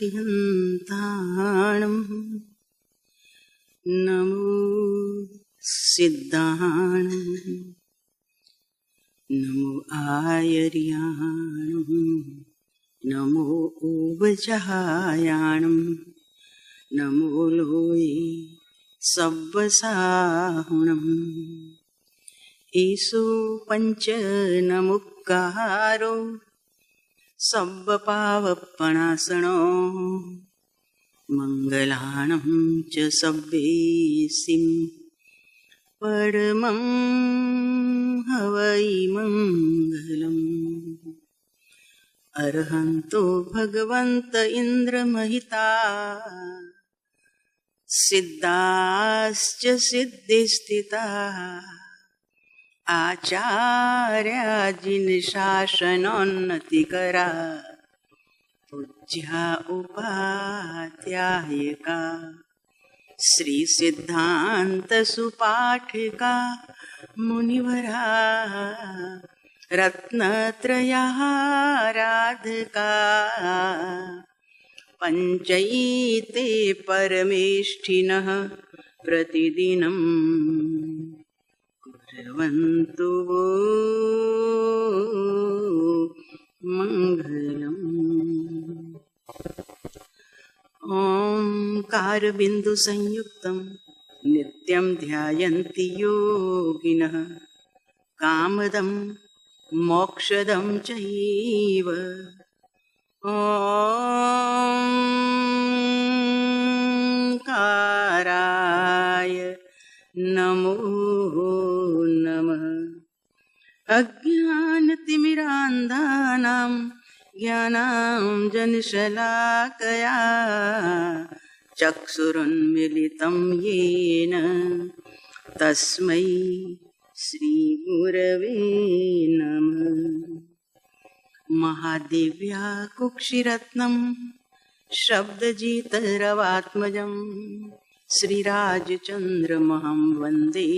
अरिहन्ताणं नमो सिद्धाणं नमो आयर्याणं नमो ओवजहायाणं नमो लोये सब्बसाहुणम् ईसु पंच नमुक्कारो सब्बपावपणासनो मंगलाणं च सब्बेसिं परमं हवै मंगलम् अर्हन्तो भगवन्त इन्द्रमहिता सिद्धाश्च सिद्धिस्थिताः आचार्या जिन शासनोन्नतिकरा पूज्या उपाध्यायका श्री सिद्धांत सुपाठिका मुनिवरा रत्नत्रयाराधका पंचैते परमेष्ठिनः प्रतिदिनं कुर्वन्तु वो मंगलम्। ओंकारबिंदु संयुक्तं नित्यं ध्यायन्ति योगिनः कामदं मोक्षदं चैव ओंकाराय नमो नमः। अज्ञानतिमिरान्धानां ज्ञानाञ्जनशलाकया चक्षुरुन्मीलितं येन तस्मै श्रीगुरवे नमः। महादेव्या कुक्षिरत्नं शब्दजितरवात्मजं श्रीराजचन्द्रमहं वन्दे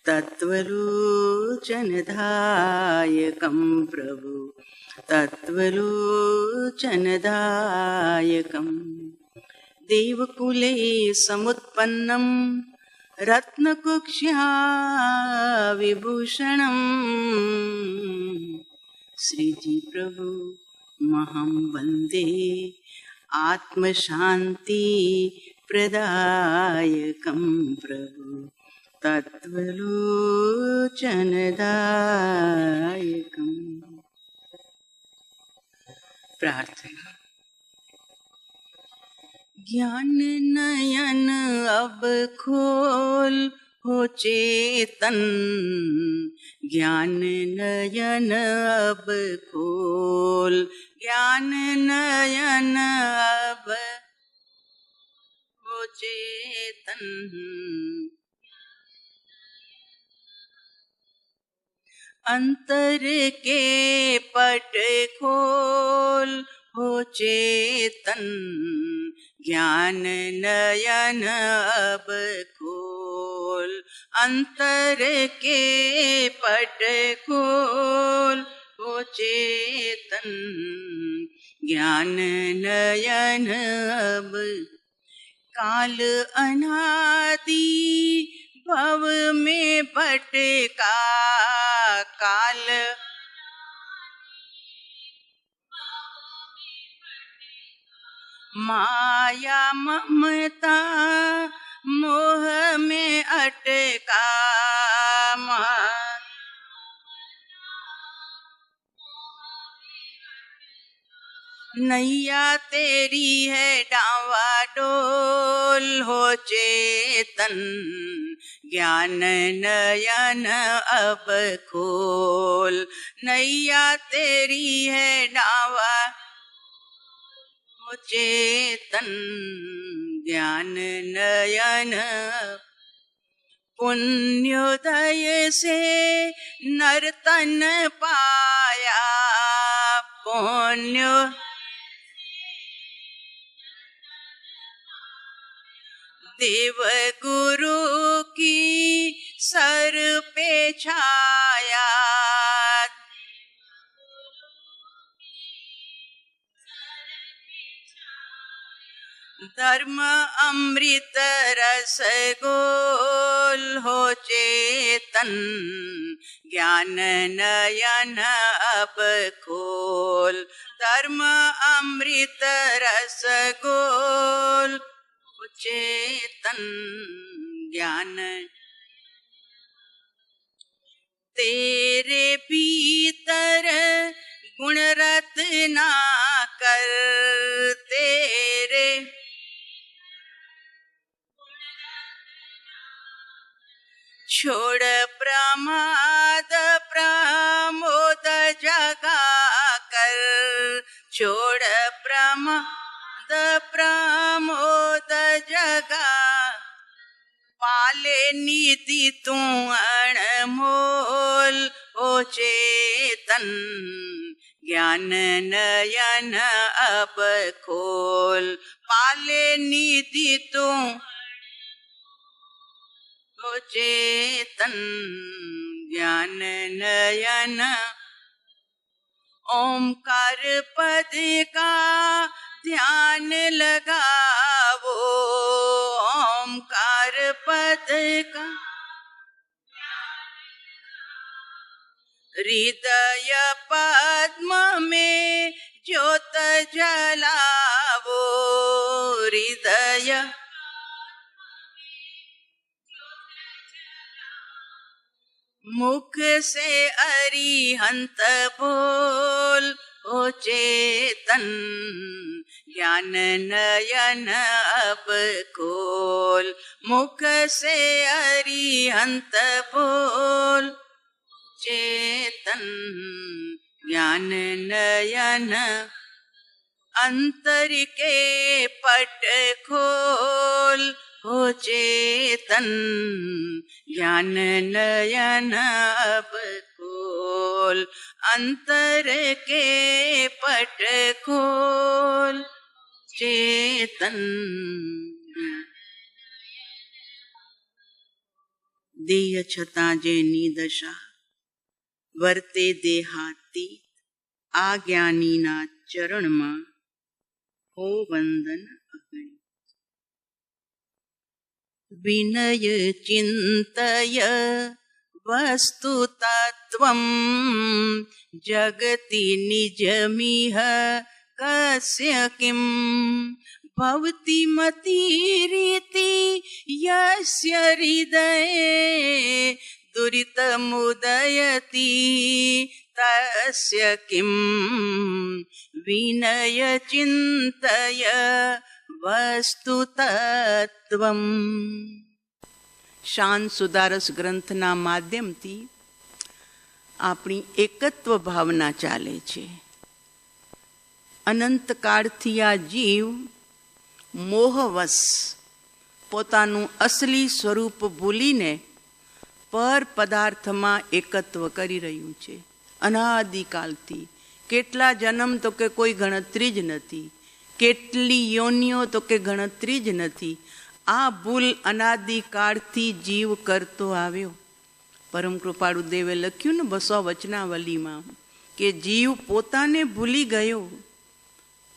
तत्त्वलोचनदायकं प्रभु तत्त्वलोचनदायकं देवकुले समुत्पन्नं रत्नकुक्ष्या विभूषणं श्रीजी प्रभु महं वन्दे आत्मशान्ति प्रदायकं प्रभु तत्त्वलोचनदायकम्। प्रार्थना। ज्ञान नयन अब खोल हो चेतन, ज्ञान नयन अब खोल, ज्ञान नयन अब हो चेतन, अंतर के पट खोल हो चेतन, ज्ञान नयन अब खोल, अंतर के पट खोल हो चेतन, ज्ञान नयन अब। काल अनादि भव में भटका, काल माया ममता मोह में अटका, नैया तेरी है डावाडोल हो चेतन, ज्ञान नयन अब खोल, नैया तेरी है डावा हो चेतन, ज्ञान नयन। पुण्योदय से नर्तन पाया, पुण्य देव गुरु की सर पे छाया, धर्म अमृत रस गोल हो चेतन, ज्ञान नयन अब खोल। धर्म अमृत रस गोल हो चेतन, ज्ञान तेरे भीतर गुण रत्ना कर, तेरे छोड़ प्रमाद प्रमोद जगा कर, छोड़ प्रमाद प्रमोद जगा। पाले नीति तू अणमोल हो चेतन, ज्ञान नयन अब खोल। पाले नीति तू हो चेतन, ज्ञान नयन। ओमकार पद का ध्यान लगावो, ओमकार पद का हृदय पद्म में ज्योत जलावो, हृदय मुख से अरिहंत बोल हो चेतन, ज्ञान नयन अब खोल। मुख से अरिहंत बोल चेतन, ज्ञान नयन। अंतर के पट खोल हो चेतन, ज्ञान नयन अब खोल। अंतर के पट खोल चेतन। देह छतां जेनी दशा वर्ते देहाती, आ ज्ञानीना चरणमां हो वंदन अगणी। विनय चिंतय वस्तु तत्वं, जगति निजमिह कस्य किं। भवति मतिरिति यस्य हृदये, दुरितमुदयति तस्य किं। विनय चिंतय वस्तु तत्वम। શાન સુધારસ ગ્રંથના માધ્યમથી આપણી એકત્વ ભાવના ચાલે છે. અનંતકાળથી આ જીવ મોહવશ પોતાનું અસલી સ્વરૂપ ભૂલીને પર પદાર્થમાં એકત્વ કરી રહ્યું છે. અનાદિકાલથી કેટલા જન્મ તો કે કોઈ ગણતરી જ નથી, કેટલી યોનિઓ તો કે ગણતરી જ નથી. આ ભૂલ અનાદિકાળથી જીવ કરતો આવ્યો. પરમ કૃપાળુ દેવે લખ્યું ને 200 વચનાવલીમાં કે જીવ પોતાને ભૂલી ગયો,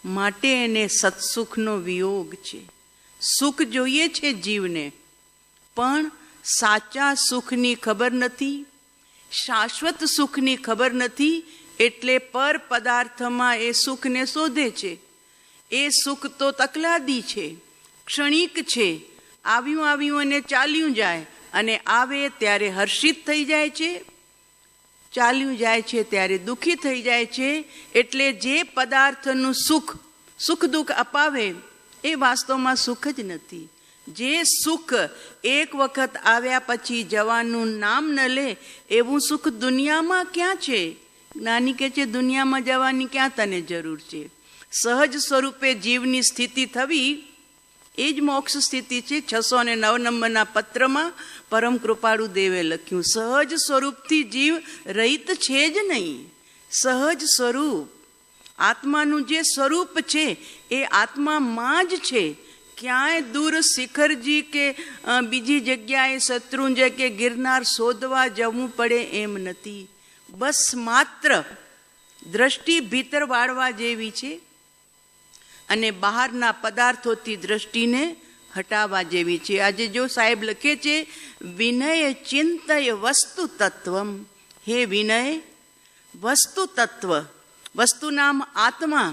માટે એને સત્સુખનો વિયોગ છે. સુખ જોઈએ છે જીવને, પણ સાચા સુખની ખબર નથી, શાશ્વત સુખની ખબર નથી, એટલે પર પદાર્થમાં એ સુખને શોધે છે. એ સુખ તો તકલાદી છે, ક્ષણિક છે, આવ્યું અને ચાલ્યું જાય, અને આવે ત્યારે હર્ષિત થઈ જાય છે, ચાલ્યું જાય છે ત્યારે દુઃખી થઈ જાય છે. એટલે જે પદાર્થનું સુખ દુઃખ અપાવે એ વાસ્તવમાં સુખ જ નથી. જે સુખ એક વખત આવ્યા પછી જવાનું નામ ન લે એવું સુખ દુનિયામાં ક્યાં છે? જ્ઞાની કહે છે દુનિયામાં જવાની ક્યાં તને જરૂર છે? સહજ સ્વરૂપે જીવની સ્થિતિ થવી એ જ મોક્ષ સ્થિતિ છે. 609 નંબરના પત્રમાં પરમ કૃપાળુ દેવે લખ્યું, સહજ સ્વરૂપથી જીવ રહિત છે જ નહીં. સહજ સ્વરૂપ આત્માનું જે સ્વરૂપ છે એ આત્મામાં જ છે. ક્યાંય દૂર શિખરજી કે બીજી જગ્યાએ શત્રુંજય કે ગિરનાર શોધવા જવું પડે એમ નથી. બસ માત્ર દ્રષ્ટિ ભીતર વાળવા જેવી છે, અને બહારના પદાર્થોથી દ્રષ્ટિને હટાવવા જેવી છે. આજે જો સાહેબ લખે છે વિનય ચિંતય વસ્તુ તત્વમ. હે વિનય, વસ્તુ તત્વ, વસ્તુ નામ આત્મા,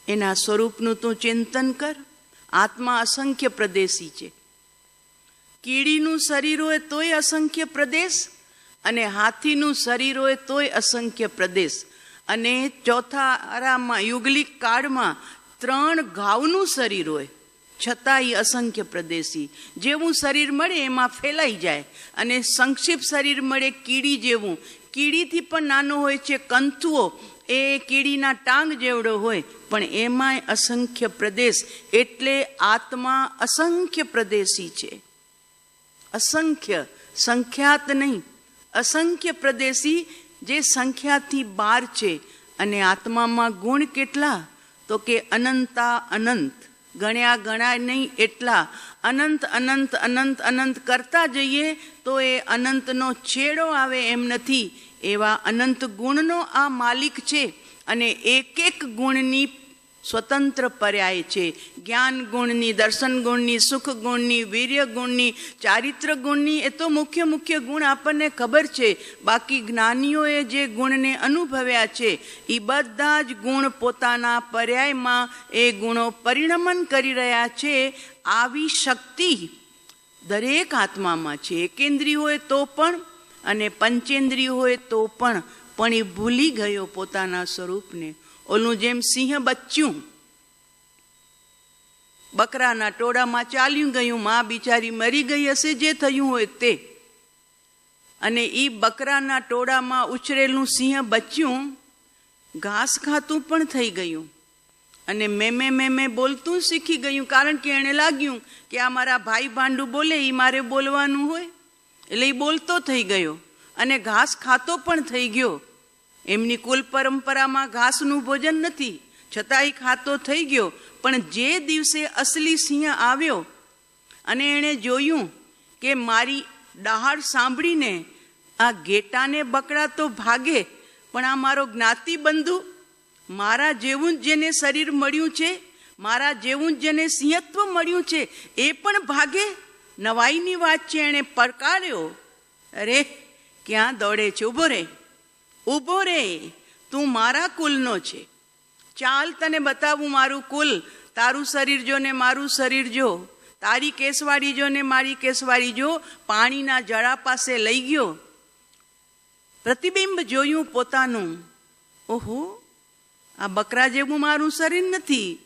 એના સ્વરૂપનું તું ચિંતન કર. આત્મા અસંખ્ય પ્રદેશી છે. કીડીનું શરીર હોય તોય અસંખ્ય પ્રદેશ, અને હાથીનું શરીર હોય તોય અસંખ્ય પ્રદેશ, અને ચોથા આરામમાં યુગલિક કાળમાં 3 ઘાવનું શરીર હોય છતાં એ અસંખ્ય પ્રદેશી. જેવું શરીર મળે એમાં ફેલાઈ જાય, અને સંક્ષિપ્ત શરીર મળે કીડી જેવું. કીડીથી પણ નાનો હોય છે કંથુઓ, એ કીડીના ટાંગ જેવડો હોય, પણ એમાંય અસંખ્ય પ્રદેશ. એટલે આત્મા અસંખ્ય પ્રદેશી છે. અસંખ્ય, સંખ્યાત નહીં, અસંખ્ય પ્રદેશી, જે સંખ્યાથી બહાર છે. અને આત્મામાં ગુણ કેટલા? તો કે અનંતા અનંત, ગણ્યા ગણાય નહીં એટલા. અનંત અનંત અનંત અનંત કરતા જઈએ તો એ અનંતનો છેડો આવે એમ નથી. એવા અનંત ગુણનો આ માલિક છે. અને એક એક ગુણની સ્વતંત્ર પર્યાય છે. જ્ઞાન ગુણની, દર્શન ગુણની, સુખ ગુણની, વીર્ય ગુણની, ચારિત્ર ગુણની, એ તો મુખ્ય મુખ્ય ગુણ આપણને ખબર છે. બાકી જ્ઞાનીઓએ જે ગુણને અનુભવ્યા છે એ બધા જ ગુણ પોતાના પર્યાયમાં એ ગુણો પરિણમન કરી રહ્યા છે. આવી શક્તિ દરેક આત્મામાં છે. એકેન્દ્રિય હોય તો પણ અને પંચેન્દ્રિય હોય તો પણ એ ભૂલી ગયો પોતાના સ્વરૂપને. ઓલું જેમ સિંહ બચ્ચું બકરાના ટોળામાં ચાલ્યું ગયું, માં બિચારી મરી ગઈ હશે, જે થયું હોય તે. અને એ બકરાના ટોળામાં ઉછરેલું સિંહ બચ્ચું ઘાસ ખાતું પણ થઈ ગયું, અને મેમે બોલતું શીખી ગયું. કારણ કે એને લાગ્યું કે આ મારા ભાઈ ભાંડું બોલે, એ મારે બોલવાનું હોય, એટલે એ બોલતો થઈ ગયો અને ઘાસ ખાતો પણ થઈ ગયો. એમની કુલ પરંપરામાં ઘાસનું ભોજન નથી, છતાં એ ખાતો થઈ ગયો. પણ જે દિવસે અસલી સિંહ આવ્યો અને એણે જોયું કે મારી ડહાડ સાંભળીને આ ઘેટાને બકરા તો ભાગે, પણ આ મારો જ્ઞાતિબંધુ, મારા જેવું જ જેને શરીર મળ્યું છે, મારા જેવું જ જેને સિંહત્વ મળ્યું છે, એ પણ ભાગે. નવાઈની વાત છે. એણે પડકાર્યો, અરે ક્યાં દોડે છે? ઊભો રે, ઊભો રે, તું મારા કુલનો છે. ચાલ તને બતાવું મારું કુલ. તારું શરીર જો ને મારું શરીર જો, તારી કેસવાડી જો ને મારી કેસવાડી જો. પાણીના જળા પાસે લઈ ગયો, પ્રતિબિંબ જોયું પોતાનું. ઓહો, આ બકરા જેવું મારું શરીર નથી,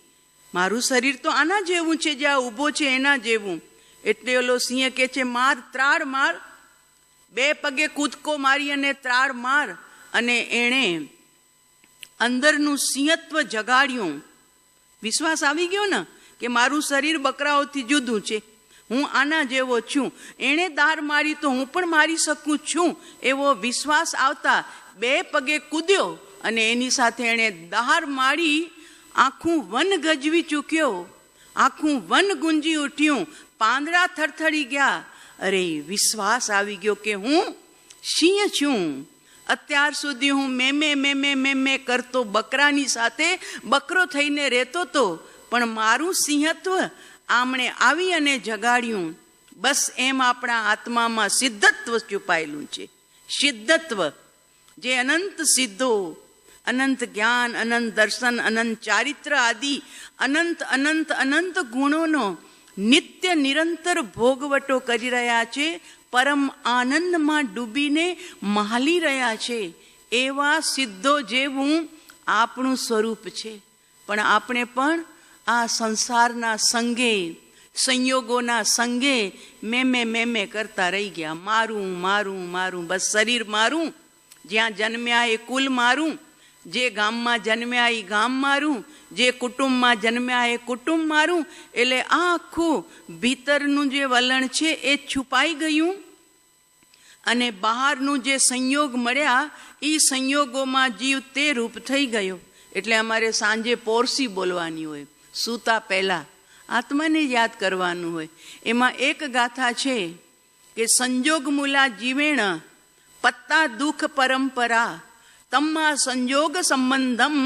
મારું શરીર તો આના જેવું છે, જ્યાં ઊભો છે એના જેવું. એટલે ઓલો સિંહ કે છે, માર, ત્રાડ માર. 2 પગે કૂદકો મારી અને ત્રાડ માર. અને એણે અંદરનું સિંહત્વ જગાડ્યું. વિશ્વાસ આવી ગયો ને કે મારું શરીર બકરાઓથી જુદું છે, હું આના જેવો છું. એણે દાર મારી તો હું પણ મારી શકું છું, એવો વિશ્વાસ આવતા 2 પગે કૂદ્યો અને એની સાથે એણે દાર મારી. આખું વન ગજવી ચૂક્યો, આખું વન ગુંજી ઉઠ્યું, પાંદડા થરથડી ગયા. અરે વિશ્વાસ આવી ગયો કે હું સિંહ છું. અત્યાર સુધી હું મેમે કરતો બકરાની સાથે બકરો થઈને રહેતો હતો, પણ મારું સિંહત્વ આમણે આવી અને જગાડ્યું. બસ એમ આપણા આત્મામાં સિદ્ધત્વ છુપાયેલું છે. સિદ્ધત્વ જે અનંત સિદ્ધો, અનંત જ્ઞાન, અનંત દર્શન, અનંત ચારિત્ર આદિ અનંત અનંત અનંત ગુણોનો નિત્ય નિરંતર ભોગવટો કરી રહ્યા છે, પરમ આનંદમાં ડૂબીને મહાલી રહ્યા છે. એવા સિદ્ધો જેવું આપણું સ્વરૂપ છે. પણ આપણે પણ આ સંસારના સંગે, સંયોગોના સંગે મેમે કરતા રહી ગયા. મારું મારું મારું, બસ શરીર મારું, જ્યાં જન્મ્યા એ કુલ મારું, જે ગામમાં જન્મ્યા એ ગામ મારું, જે કુટુંબમાં જન્મ્યા એ કુટુંબ મારું. એટલે આખું ભીતરનું જે વલણ છે એ છુપાઈ ગયું, અને બહારનું જે સંયોગ મળ્યા એ સંયોગોમાં જીવ તે રૂપ થઈ ગયો. એટલે અમારે સાંજે પોરસી બોલવાની હોય, સૂતા પહેલા આત્માને યાદ કરવાનું હોય. એમાં એક ગાથા છે કે સંજોગ મૂલા જીવેણ પત્તા દુઃખ પરંપરા, તમ્મા સંજોગ સંબંધમ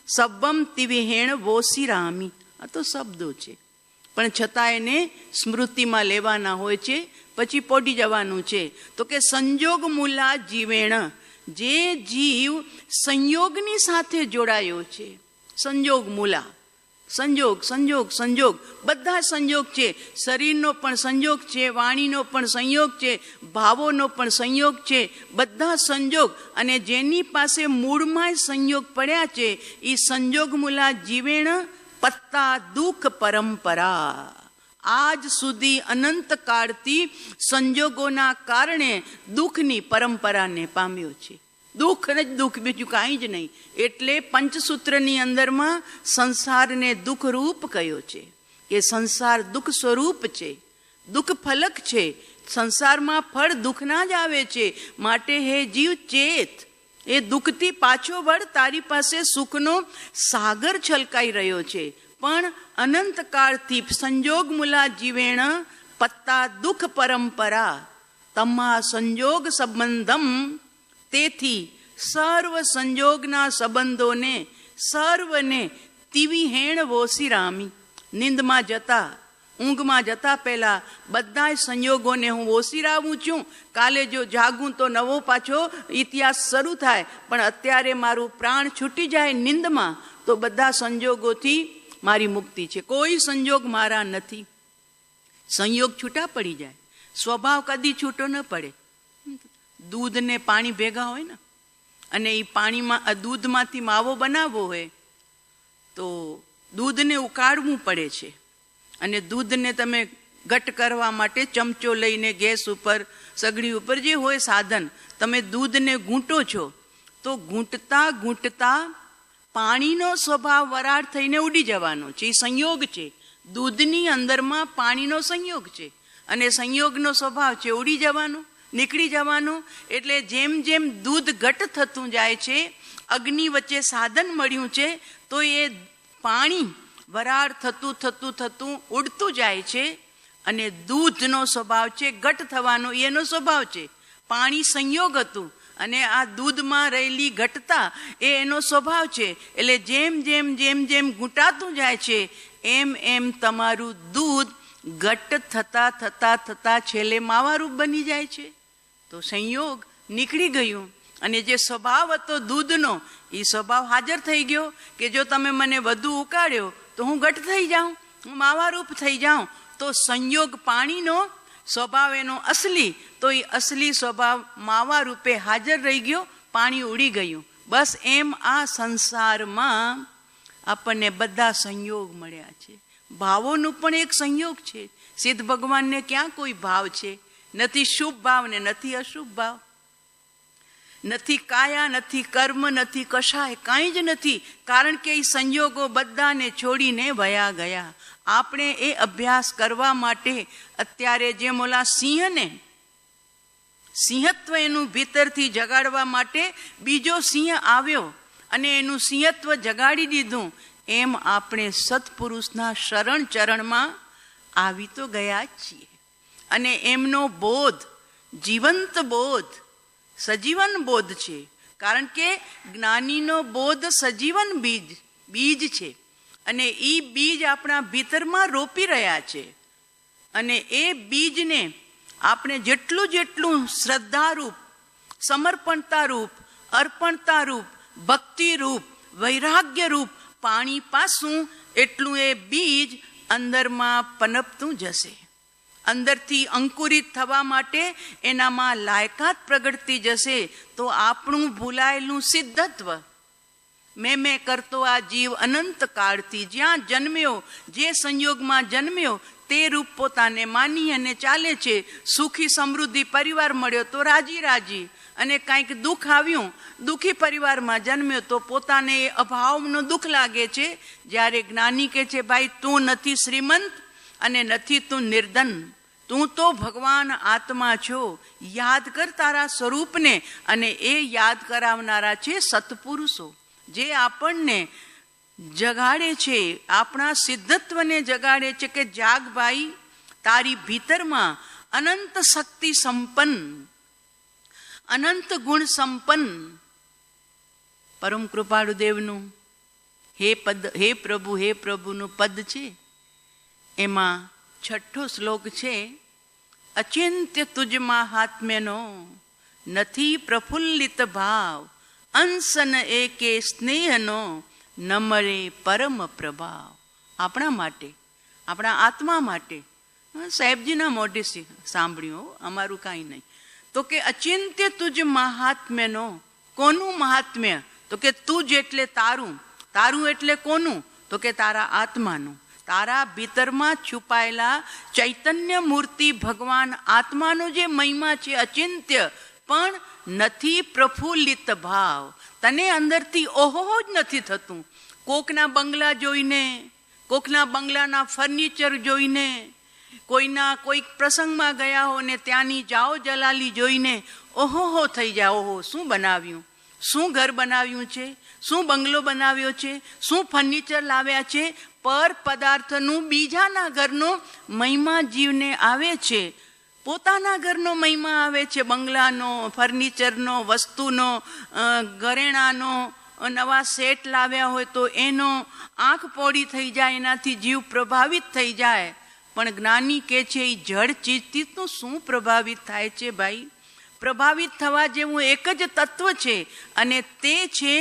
સબ્બમ તિવિહેણ વોસિરામી. આ તો શબ્દો છે, પણ છતાં એને સ્મૃતિમાં લેવાના હોય છે, પછી પોડી જવાનું છે. તો કે સંજોગ મૂલા જીવેણ, જે જીવ સંયોગની સાથે જોડાયો છે. સંજોગ મૂલા, સંજોગ સંજોગ સંજોગ, બધા સંજોગ છે. શરીરનો પણ સંજોગ છે, વાણીનો પણ સંયોગ છે, ભાવોનો પણ સંયોગ છે, બધા સંજોગ. અને જેની પાસે મૂળમાં સંયોગ પડ્યા છે એ સંજોગ મૂલા જીવેણ પત્તા દુઃખ પરંપરા. આજ સુધી અનંત કાળથી સંજોગોના કારણે દુઃખની પરંપરાને પામ્યો છે. દુઃખ ને જ દુઃખ, બીજું કાંઈ જ નહીં. એટલે પંચસૂત્રની અંદરમાં સંસારને દુઃખરૂપ કયો છે કે સંસાર દુઃખ સ્વરૂપ છે, દુઃખ ફલક છે. સંસારમાં ફળ દુઃખના જ આવે છે. માટે હે જીવ ચેત, એ દુઃખથી પાછો વળ. તારી પાસે સુખનો સાગર છલકાઈ રહ્યો છે. પણ અનંતકાળથી સંજોગ મૂલા જીવેણ પત્તા દુઃખ પરંપરા તમા સંજોગ સંબંધમ. તેથી સર્વ સંજોગના સંબંધોને સર્વને તિવિહેણ વોસિરામી. નિંદમાં જતા, ઊંઘમાં જતા પહેલા બધા સંયોગોને હું ઓસિરાવું છું. કાલે જો જાગું તો નવો પાછો ઇતિહાસ શરૂ થાય. પણ અત્યારે મારું પ્રાણ છૂટી જાય નિંદમાં, તો બધા સંજોગોથી મારી મુક્તિ છે. કોઈ સંજોગ મારા નથી. સંયોગ છૂટા પડી જાય, સ્વભાવ કદી છૂટો ન પડે. દૂધ ને પાણી ભેગા હોય ને, અને એ પાણીમાં દૂધમાંથી માવો બનાવવો હોય તો દૂધને ઉકાળવું પડે છે. અને દૂધને તમે ઘટ કરવા માટે ચમચો લઈને ગેસ ઉપર, સગડી ઉપર જે હોય સાધન, તમે દૂધને ઘૂંટો છો તો ઘૂંટતા ઘૂંટતા પાણીનો સ્વભાવ વરાળ થઈને ઉડી જવાનો છે. એ સંયોગ છે. દૂધની અંદરમાં પાણીનો સંયોગ છે, અને સંયોગનો સ્વભાવ છે ઉડી જવાનો, નીકળી જવાનો. એટલે જેમ જેમ દૂધ ઘટ થતું જાય છે, અગ્નિ વચ્ચે સાધન મળ્યું છે, તો એ પાણી વરાળ થતું થતું થતું ઉડતું જાય છે. અને દૂધનો સ્વભાવ છે ઘટ થવાનો, એનો સ્વભાવ છે. પાણી સંયોગ હતું, અને આ દૂધમાં રહેલી ઘટતા એ એનો સ્વભાવ છે. એટલે જેમ જેમ જેમ જેમ ઘૂંટાતું જાય છે, એમ એમ તમારું દૂધ ઘટ થતા થતા થતા છેલ્લે માવારૂપ બની જાય છે. તો સંયોગ નીકળી ગયું, અને જે સ્વભાવ હતો દૂધનો એ સ્વભાવ હાજર થઈ ગયો કે જો તમે મને વધુ ઉકાળ્યો તો હું ઘટ થઈ જાઉં, હું માવારૂપ થઈ જાઉં. તો સંયોગ પાણીનો સ્વભાવ એનો અસલી, તો એ અસલી સ્વભાવ માવા રૂપે હાજર રહી ગયો, પાણી ઉડી ગયું. બસ એમ આ સંસારમાં આપણને બધા સંયોગ મળ્યા છે. ભાવોનું પણ એક સંયોગ છે. સિદ્ધ ભગવાનને ક્યાં કોઈ ભાવ છે? નથી શુભ ભાવ ને નથી અશુભ ભાવ, નથી કાયા, નથી કર્મ, નથી કશાય, કાંઈ જ નથી. કારણ કે એ સંયોગો બધાને છોડીને વયા ગયા. આપણે એ અભ્યાસ કરવા માટે અત્યારે જેમ ઓલા સિંહને સિંહત્વ એનું ભીતરથી જગાડવા માટે બીજો સિંહ આવ્યો અને એનું સિંહત્વ જગાડી દીધું, એમ આપણે સત્પુરુષના શરણ ચરણમાં આવી તો ગયા છીએ. અને એમનો બોધ જીવંત બોધ, સજીવન બોધ છે. કારણ કે જ્ઞાનીનો બોધ સજીવન બીજ છે, અને એ બીજ આપણા ભીતરમાં રોપી રહ્યા છે. અને એ બીજને આપણે જેટલું જેટલું શ્રદ્ધારૂપ, સમર્પણતારૂપ, અર્પણતારૂપ, ભક્તિરૂપ, વૈરાગ્યરૂપ પાણી પાસું, એટલું એ બીજ અંદરમાં પનપતું જશે. અંદરથી અંકુરિત થવા માટે એનામાં લાયકાત પ્રગટતી જશે. તો આપણું ભૂલાયેલું સિદ્ધત્વ, મેં કરતો આ જીવ અનંત કાળથી જ્યાં જન્મ્યો, જે સંયોગમાં જન્મ્યો તે રૂપ પોતાને માની અને ચાલે છે. સુખી સમૃદ્ધિ પરિવાર મળ્યો તો રાજી રાજી, અને કાંઈક દુઃખ આવ્યું, દુઃખી પરિવારમાં જન્મ્યો તો પોતાને એ અભાવનું દુઃખ લાગે છે. જ્યારે જ્ઞાની કહે છે, ભાઈ તું નથી શ્રીમંત અને નથી તું નિર્ધન, તું તો ભગવાન આત્મા છો. યાદ કર તારા સ્વરૂપને. અને એ યાદ કરાવનારા છે સત્પુરુષો, જે આપણને જગાડે છે, આપણા સિદ્ધત્વને જગાડે છે કે જાગ ભાઈ, તારી ભીતરમાં અનંત શક્તિ સંપન્ન, અનંત ગુણ સંપન્ન પરમ કૃપાળુ દેવનું હે પ્રભુનું પદ છે. એમાં 6ઠ્ઠો શ્લોક છે, અચિંત્ય તુજ મહાત્મ્યનો નથી પ્રફુલ્લિત ભાવ, અંસન એકે સ્નેહનો નમરે પરમ પ્રભાવ. આપણા માટે, આપણા આત્મા માટે, સાહેબજીના મોઢે સાંભળ્યું, અમારું કાંઈ નહીં. તો કે અચિંત્ય તુજ મહાત્મ્યનો, કોનું મહાત્મ્ય? તો કે તુજ એટલે તારું. તારું એટલે કોનું? તો કે તારા આત્માનું. તારા ભીતરમાં છુપાયેલા ચૈતન્ય મૂર્તિ ભગવાન આત્માનો જે મહિમા છે અચિંત્ય, પણ નથી પ્રફુલ્લિત ભાવ. તને અંદરથી ઓહો જ નથી થતું. કોકના બંગલા જોઈને, કોકના બંગલાના ફર્નિચર જોઈને, કોઈક પ્રસંગમાં ગયા હો ને ત્યાંની જાઓ જલાલી જોઈને ઓહો થઈ જાય. ઓહો, શું બનાવ્યું, શું ઘર બનાવ્યું છે, શું બંગલો બનાવ્યો છે, શું ફર્નિચર લાવ્યા છે. પર પદાર્થનું બીજાના ઘરનો મહિમા જીવને આવે છે, પોતાના ઘરનો મહિમા આવે છે. બંગલાનો, ફર્નિચરનો, વસ્તુનો, ઘરેણાનો, નવા સેટ લાવ્યા હોય તો એનો આંખ પોડી થઈ જાય, એનાથી જીવ પ્રભાવિત થઈ જાય. પણ જ્ઞાની કહે છે એ જળ ચીજથી તો શું પ્રભાવિત થાય છે ભાઈ? પ્રભાવિત થવા જેવું એક જ તત્વ છે, અને તે છે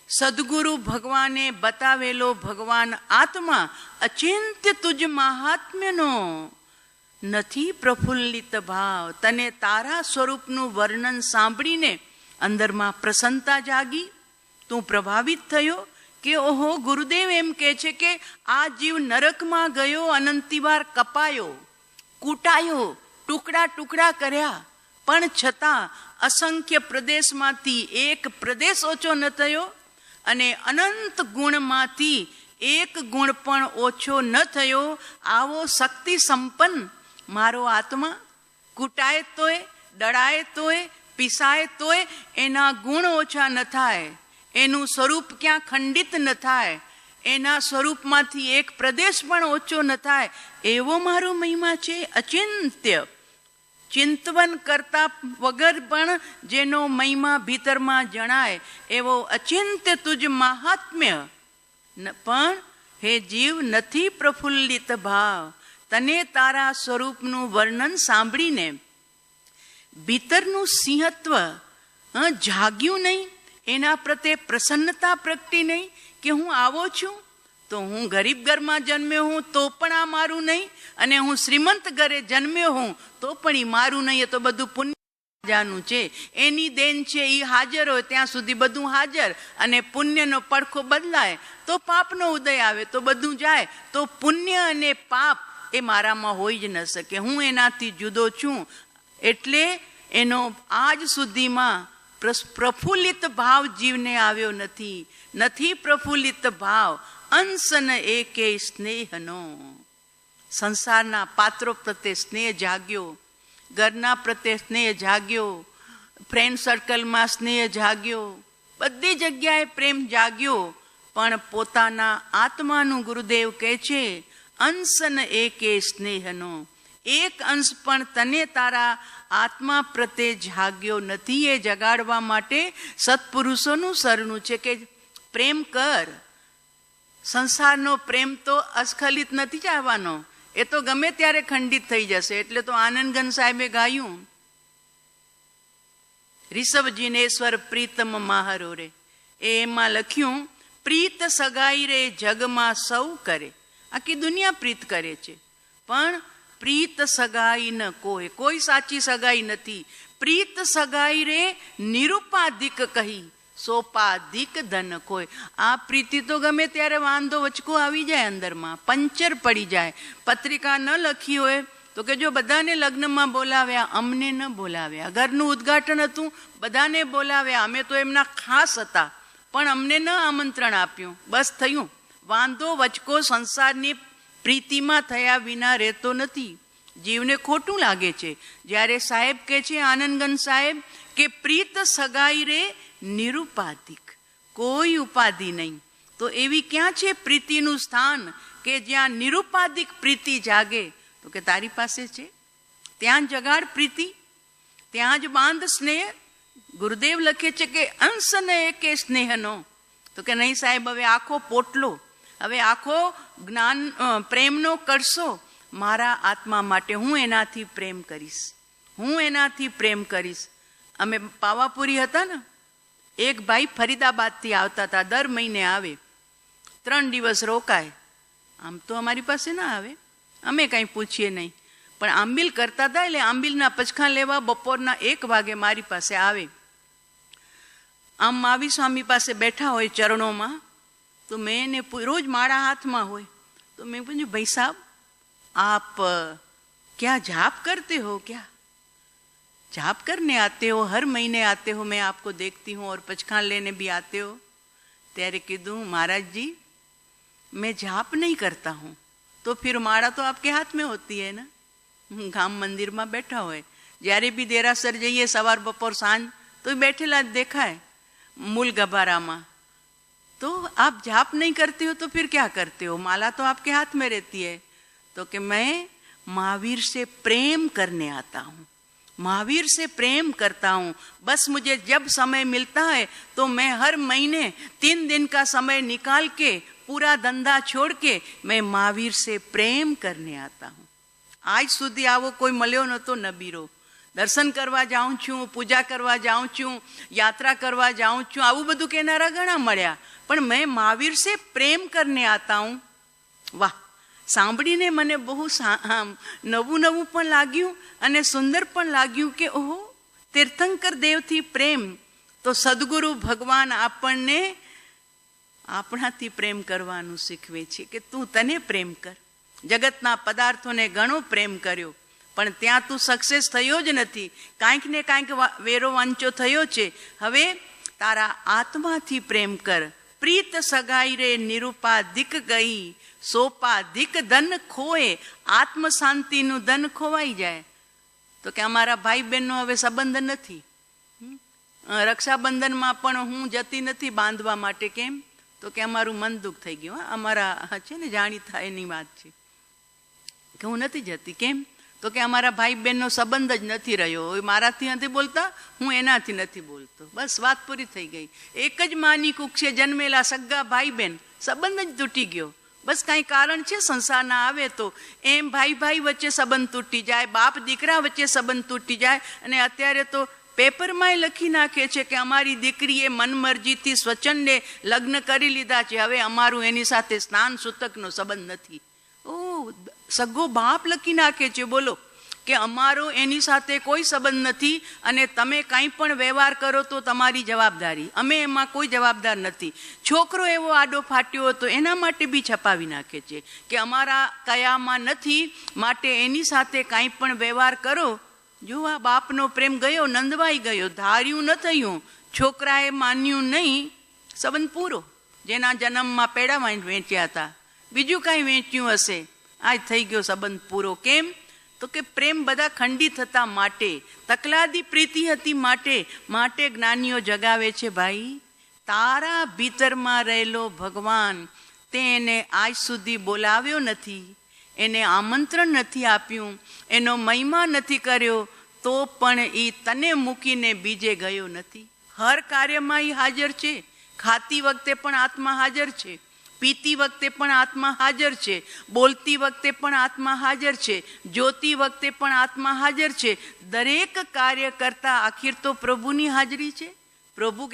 સદગુરુ ભગવાને બતાવેલો ભગવાન આત્મા. અચિંત્ય તુજ મહાત્મ્યનો નથી પ્રફુલ્લિત ભાવ. તને તારા સ્વરૂપનું વર્ણન સાંભળીને અંદરમાં પ્રસન્નતા જાગી, તું પ્રભાવિત થયો કે ઓહો, ગુરુદેવ એમ કહે છે કે આ જીવ નરકમાં ગયો, અનંતિવાર કપાયો, કૂટાયો, ટુકડા ટુકડા કર્યા, પણ છતાં અસંખ્ય પ્રદેશમાંથી એક પ્રદેશ ઓછો ન થયો, અને અનંત ગુણમાંથી એક ગુણ પણ ઓછો ન થયો. આવો શક્તિ સંપન્ન મારો આત્મા કૂટાય તોય, ડળાય તોય, પીસાય તોય એના ગુણ ઓછા ન થાય, એનું સ્વરૂપ ક્યાં ખંડિત ન થાય, એના સ્વરૂપમાંથી એક પ્રદેશ પણ ઓછો ન થાય, એવો મારો મહિમા છે અચિંત્ય. ચિંતવન કરતા વગર પણ જેનો મહિમા ભીતરમાં જણાય એવો અચિંત્ય તુજ મહાત્મ્ય. પણ હે જીવ, નથી પ્રફુલ્લિત ભાવ. તને તારા સ્વરૂપનું વર્ણન સાંભળીને ભીતરનું સિંહત્વ જાગ્યું નહીં, એના પ્રત્યે પ્રસન્નતા પ્રગટી નહીં કે હું આવો છું, તો હું ગરીબ ઘરમાં જન્મ્યો હું તો પણ આ મારું નહીં, અને હું શ્રીમંત ઘરે જન્મ્યો હું તો પણ એ મારું નહીં. એ તો બધું પુણ્યનું છે, એની દેન છે. એ હાજર હોય ત્યાં સુધી બધું હાજર, અને પુણ્યનો પડખો બદલાય તો પાપનો ઉદય આવે તો બધું જાય. તો પુણ્ય અને પાપ એ મારામાં હોઈ જ ન શકે. હું એનાથી જુદો છું. એટલે એનો આજ સુધીમાં પ્રફુલ્લિત ભાવ જીવને આવ્યો નથી. નથી પ્રફુલ્લિત ભાવ, અંસન એકે સ્નેહનો. સંસારના પાત્રો પ્રત્યે સ્નેહ જાગ્યો, ઘરના પ્રત્યે સ્નેહ જાગ્યો, ફ્રેન્ડ સર્કલમાં સ્નેહ જાગ્યો, બધી જગ્યાએ પ્રેમ જાગ્યો, પણ પોતાના આત્માનું ગુરુદેવ કહે છે અંસન એકે સ્નેહનો. એક અંશ પણ તને તારા આત્મા પ્રત્યે જાગ્યો નથી. એ જગાડવા માટે સત્પુરુષોનું શરણું છે કે પ્રેમ કર. સંસારનો પ્રેમ તો અસ્ખલિત નથી ચાહવાનો, એ તો ગમે ત્યારે ખંડિત થઈ જશે. એટલે તો આનંદગન સાહેબે ગાયું, રિષભજીનેશ્વર પ્રીતમ માહરો રે. એમાં લખ્યું, પ્રીત સગાઈ રે જગમાં સૌ કરે. આખી દુનિયા પ્રીત કરે છે, પણ પ્રીત સગાઈ ન કોઈ સાચી સગાઈ નથી. પ્રીત સગાઈ રે નિરુપાધિક કહી, સોપાધિક ધન કોઈ. આ પ્રીતિ તો ગમે ત્યારે વાંધો વચકો આવી જાય, અંદરમાં પંચર પડી જાય. પત્રિકા ન લખી હોય તો કે જો બધાને લગ્નમાં બોલાવ્યા, અમને ન બોલાવ્યા. ઘરનું ઉદ્ઘાટન હતું, બધાને બોલાવ્યા, અમે તો એમના ખાસ હતા, પણ અમને ન આમંત્રણ આપ્યું. બસ થયું. વાંધો વચકો સંસારની પ્રીતિમાં થયા વિના રહેતો નથી. જીવને ખોટું લાગે છે. જ્યારે સાહેબ કહે છે, આનંદગન સાહેબ, કે પ્રીત સગાઈ રે નિરુપાધિક, કોઈ ઉપાધિ નહીં. તો એવી ક્યાં છે પ્રીતિનું સ્થાન કે જ્યાં નિરુપાધિક પ્રીતિ જાગે? તો કે તારી પાસે છે. ત્યાં જગાડ પ્રીતિ, ત્યાં જ બાંધ સ્નેહ. ગુરુદેવ લખે છે કે અંશ ને એકે સ્નેહનો. તો કે નહીં સાહેબ, હવે આખો પોટલો, હવે આખો જ્ઞાન પ્રેમનો કરશો મારા આત્મા માટે, હું એનાથી પ્રેમ કરીશ, હું એનાથી પ્રેમ કરીશ. અમે પાવાપુરી હતા ને, એક ભાઈ ફરીદાબાદથી આવતા હતા, દર મહિને આવે, 3 દિવસ રોકાય. આમ તો અમારી પાસે ના આવે, અમે કંઈ પૂછીએ નહીં, પણ આંબીલ કરતા હતા એટલે આંબીલના પચખા લેવા બપોરના 1 વાગે મારી પાસે આવે. આમ માવી સ્વામી પાસે બેઠા હોય ચરણોમાં, તો મેં એને રોજ મારા હાથમાં હોય, તો મેં પૂછ્યું, ભાઈ સાहब आप क्या जाप करते हो, क्या जाप करने आते हो, हर महीने आते हो, मैं आपको देखती हूँ और पचखान लेने भी आते हो. ત્યારે કીધું, महाराज जी मैं जाप नहीं करता हूँ, तो फिर माड़ा तो आपके हाथ में होती है ना. ગામ મંદિરમાં બેઠા હોય, જ્યારે બી દેરાસર જઈએ સવાર બપોર સાંજ, તો બેઠેલા જ દેખાય मूल गबारा. तो आप जाप नहीं करते हो तो फिर क्या करते हो, माला तो आपके हाथ में रहती है. तो कि मैं महावीर से प्रेम करने आता हूँ, महावीर से प्रेम करता हूँ. बस मुझे जब समय मिलता है तो मैं हर महीने 3 दिन का समय निकाल के पूरा धंधा छोड़ के मैं महावीर से प्रेम करने आता हूँ. आज સુધી આવો કોઈ મળ્યો નતો નબીરો. દર્શન કરવા જાઉં છું, પૂજા કરવા જાઉં છું, યાત્રા કરવા જાઉં છું, આવું બધું કહેનારા ઘણા મળ્યા, પણ મેં મહાવીર સે પ્રેમ કરને આતા હું. વાહ, સાંભળીને મને બહુ નવું નવું પણ લાગ્યું અને સુંદર પણ લાગ્યું કે ઓહો, તીર્થંકર દેવથી પ્રેમ. તો સદગુરુ ભગવાન આપણને આપણાથી પ્રેમ કરવાનું શીખવે છે કે તું તને પ્રેમ કર. જગતના પદાર્થોને ઘણો પ્રેમ કર્યો, પણ ત્યાં તું સક્સેસ થયો જ નથી, કાંઈક ને કાંઈક વેરો વાંચો થયો છે. હવે તારા આત્માથી પ્રેમ કર. પ્રીત સગાઈ રે નિરૂપાધિક ગઈ, સોપાધિક ધન ખોએ, આત્મ શાંતિનું ધન ખોવાઈ જાય. તો કે અમારા ભાઈ બહેનનો હવે સંબંધ નથી, રક્ષાબંધનમાં પણ હું જતી નથી બાંધવા માટે. કેમ? તો કે અમારું મન દુઃખ થઈ ગયું. અમારા છે ને જાણીતા એની વાત છે કે હું નથી જતી. કેમ? તો કે અમારા ભાઈ બહેનનો સંબંધ જ નથી રહ્યો, મારાથી નથી બોલતા, હું એનાથી નથી બોલતો. બસ વાત પૂરી થઈ ગઈ. એક જ માની કુક્ષે જન્મેલા સગા ભાઈ બહેન, સંબંધ જ તૂટી ગયો. બસ કાંઈ કારણ છે સંસારના આવે તો એમ ભાઈ ભાઈ વચ્ચે સંબંધ તૂટી જાય, બાપ દીકરા વચ્ચે સંબંધ તૂટી જાય. અને અત્યારે તો પેપરમાંય લખી નાખે છે કે અમારી દીકરીએ મનમરજીથી સ્વચંડે લગ્ન કરી લીધા છે, હવે અમારું એની સાથે સ્નાન સૂતકનો સંબંધ નથી. ઓ, સગો બાપ લખી નાખે છે, બોલો, કે અમારો એની સાથે કોઈ સંબંધ નથી અને તમે કાંઈ પણ વ્યવહાર કરો તો તમારી જવાબદારી, અમે એમાં કોઈ જવાબદાર નથી. છોકરો એવો આડો ફાટ્યો હતો એના માટે બી છપાવી નાખે છે કે અમારા કયામાં નથી, માટે એની સાથે કાંઈ પણ વ્યવહાર કરો. જો આ બાપનો પ્રેમ ગયો, નંદવાઈ ગયો, ધાર્યું ન થયું, છોકરાએ માન્યું નહીં, સંબંધ પૂરો. જેના જન્મમાં પેડા વેચ્યા હતા, બીજું કાંઈ વેચ્યું હશે, આ થઈ ગયો સંબંધ પૂરો. કેમ? તો કે પ્રેમ બધા ખંડિત હતા માટે, તકલાદી પ્રીતિ હતી માટે જ્ઞાનીઓ જગાવે છે, ભાઈ તારા ભીતરમાં રહેલો ભગવાન, તે એને આજ સુધી બોલાવ્યો નથી, એને આમંત્રણ નથી આપ્યું, એનો મહિમા નથી કર્યો, તો પણ એ તને મૂકીને બીજે ગયો નથી. હર કાર્યમાં એ હાજર છે. ખાતી વખતે પણ આત્મા હાજર છે, પીતી વખતે પણ આત્મા હાજર છે, બોલતી વખતે પણ આત્મા હાજર છે, જોતી વખતે પણ આત્મા હાજર છે. દરેક કાર્ય કરતા આખીર તો પ્રભુની હાજરી છે. પ્રભુ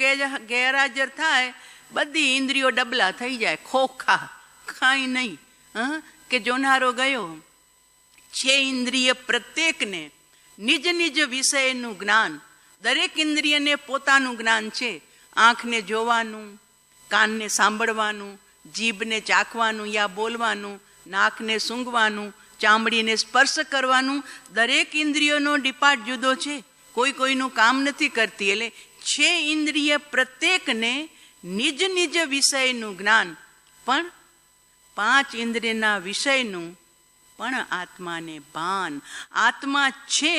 ગેરહાજર થાય, બધી ઇન્દ્રિયો ડબલા થઈ જાય, ખોખા, કાંઈ નહીં. કે જોનારો ગયો છે. ઇન્દ્રિય પ્રત્યેકને નિજ નિજ વિષયનું જ્ઞાન, દરેક ઇન્દ્રિયને પોતાનું જ્ઞાન છે. આંખને જોવાનું, કાનને સાંભળવાનું, જીભને ચાખવાનું યા બોલવાનું, નાકને સૂંઘવાનું, ચામડીને સ્પર્શ કરવાનું, દરેક ઇન્દ્રિયોનો ડિપાર્ટ જુદો છે, કોઈ કોઈનું કામ નથી કરતી. એટલે છે ઇન્દ્રિય પ્રત્યેકને નિજ નિજ વિષયનું જ્ઞાન, પણ 5 ઇન્દ્રિયના વિષયનું પણ આત્માને ભાન. આત્મા છે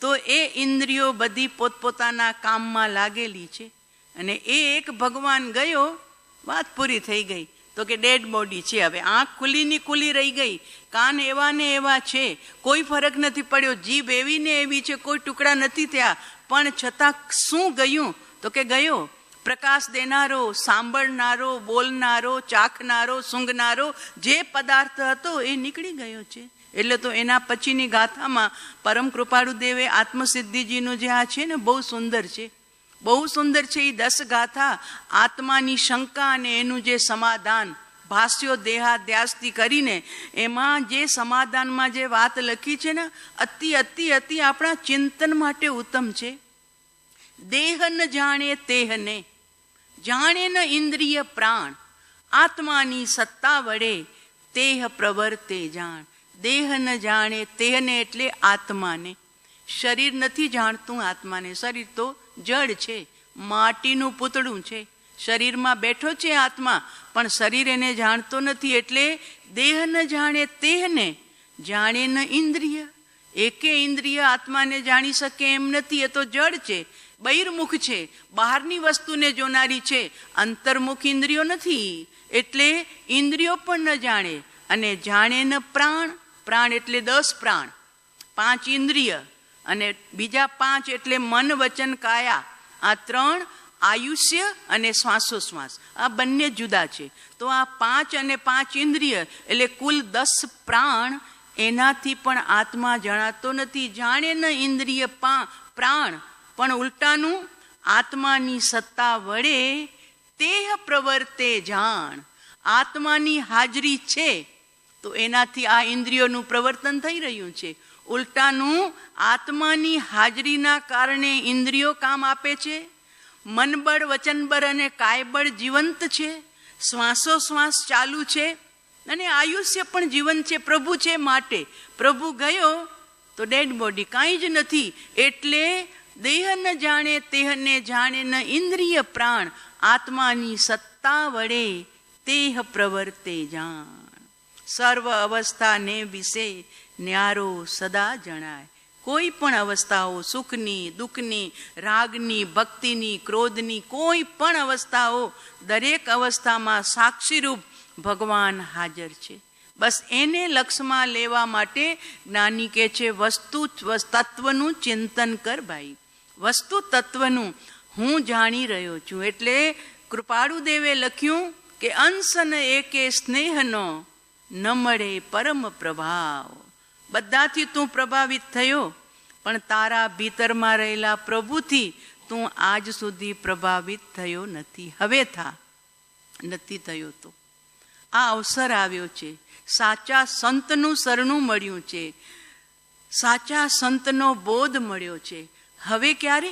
તો એ ઇન્દ્રિયો બધી પોતપોતાના કામમાં લાગેલી છે. અને એ એક ભગવાન ગયો, વાત પૂરી થઈ ગઈ. તો કે ડેડ બોડી છે. હવે આંખ ખુલ્લીની ખુલ્લી રહી ગઈ, કાન એવા ને એવા છે, કોઈ ફરક નથી પડ્યો, જીભ એવી ને એવી છે, કોઈ ટુકડા નથી થયા, પણ છતાં શું ગયું? તો કે ગયો, પ્રકાશ દેનારો, સાંભળનારો, બોલનારો, ચાખનારો, સૂંઘનારો જે પદાર્થ હતો એ નીકળી ગયો છે. એટલે તો એના પછીની ગાથામાં પરમ કૃપાળુ દેવે આત્મસિદ્ધિજીનું જે આ છે ને બહુ સુંદર છે, બહુ સુંદર છે. એ 10 ગાથા આત્માની શંકા અને એનું જે સમાધાન ભાષ્યો દેહાધ્યાસથી કરીને એમાં જે સમાધાનમાં જે વાત લખી છે ને અતિ અતિ અતિ આપણા ચિંતન માટે ઉત્તમ છે. દેહ ન જાણે તેહને, જાણે ન ઇન્દ્રિય પ્રાણ, આત્માની સત્તા વડે તેહ પ્રવર્તે જાણ. દેહ ન જાણે તેહને એટલે આત્માને. શરીર નથી જાણતું આત્માને. શરીર તો જડ છે, માટીનું પૂતળું છે. શરીરમાં બેઠો છે આત્મા, પણ શરીર એને જાણતો નથી. એટલે દેહ ન જાણે તેહને, જાણે ન ઇન્દ્રિય. એકે ઇન્દ્રિય આત્માને જાણી શકે એમ નથી. એ તો જડ છે, બહિર્મુખ છે, બહારની વસ્તુને જોનારી છે. અંતર્મુખ ઇન્દ્રિયો નથી. એટલે ઇન્દ્રિયો પણ ન જાણે. અને જાણે ન પ્રાણ. પ્રાણ એટલે 10 પ્રાણ, 5 ઇન્દ્રિય અને બીજા 5 એટલે મન, વચન, કાયા. આ 3 આયુષ્ય અને શ્વાસોશ્વાસ, આ બંને જુદા છે. તો આ 5 અને 5 ઇન્દ્રિય એટલે કુલ 10 પ્રાણ. એનાથી પણ આત્મા જણાતો નથી. જાણે ન ઇન્દ્રિય પ્રાણ, પણ ઉલટાનું આત્માની સત્તા વડે તેહ પ્રવર્તે જાણ. આત્માની હાજરી છે તો એનાથી આ ઇન્દ્રિયોનું પ્રવર્તન થઈ રહ્યું છે. ઉલટાનું આત્માની હાજરીના કારણે ઇન્દ્રિયો કામ આપે છે. મનબળ, વચનબળ અને કાયબળ જીવંત છે. શ્વાસોશ્વાસ ચાલુ છે અને આયુષ્ય પણ જીવંત છે. પ્રભુ છે માટે. પ્રભુ ગયો તો ડેડ બોડી, કાંઈ જ નથી. એટલે દેહ ન જાણે તેહને, જાણે ન ઇન્દ્રિય પ્રાણ, આત્માની સત્તા વડે તેહ પ્રવર્તે જાણ. સર્વ અવસ્થાને વિશે ન્યારો સદા જણાય. કોઈ પણ અવસ્થાઓ, સુખની, દુઃખની, રાગની, ભક્તિની, ક્રોધની, કોઈ પણ અવસ્થાઓ, દરેક અવસ્થામાં સાક્ષીરૂપ ભગવાન હાજર છે. બસ એને લક્ષમાં લેવા માટે જ્ઞાની કહે છે વસ્તુ તત્વનું ચિંતન કર ભાઈ. વસ્તુ તત્વનું હું જાણી રહ્યો છું. એટલે કૃપાળુ દેવે લખ્યું કે અંશન એકે સ્નેહનો ન મળે પરમ પ્રભાવ. બધાથી તું પ્રભાવિત થયો, પણ તારા ભીતરમાં રહેલા પ્રભુથી તું આજ સુધી પ્રભાવિત થયો નથી. હવે થા, નથી થયો તો આ અવસર આવ્યો છે. સાચા સંતનું શરણું મળ્યું છે, સાચા સંતનો બોધ મળ્યો છે. હવે ક્યારે?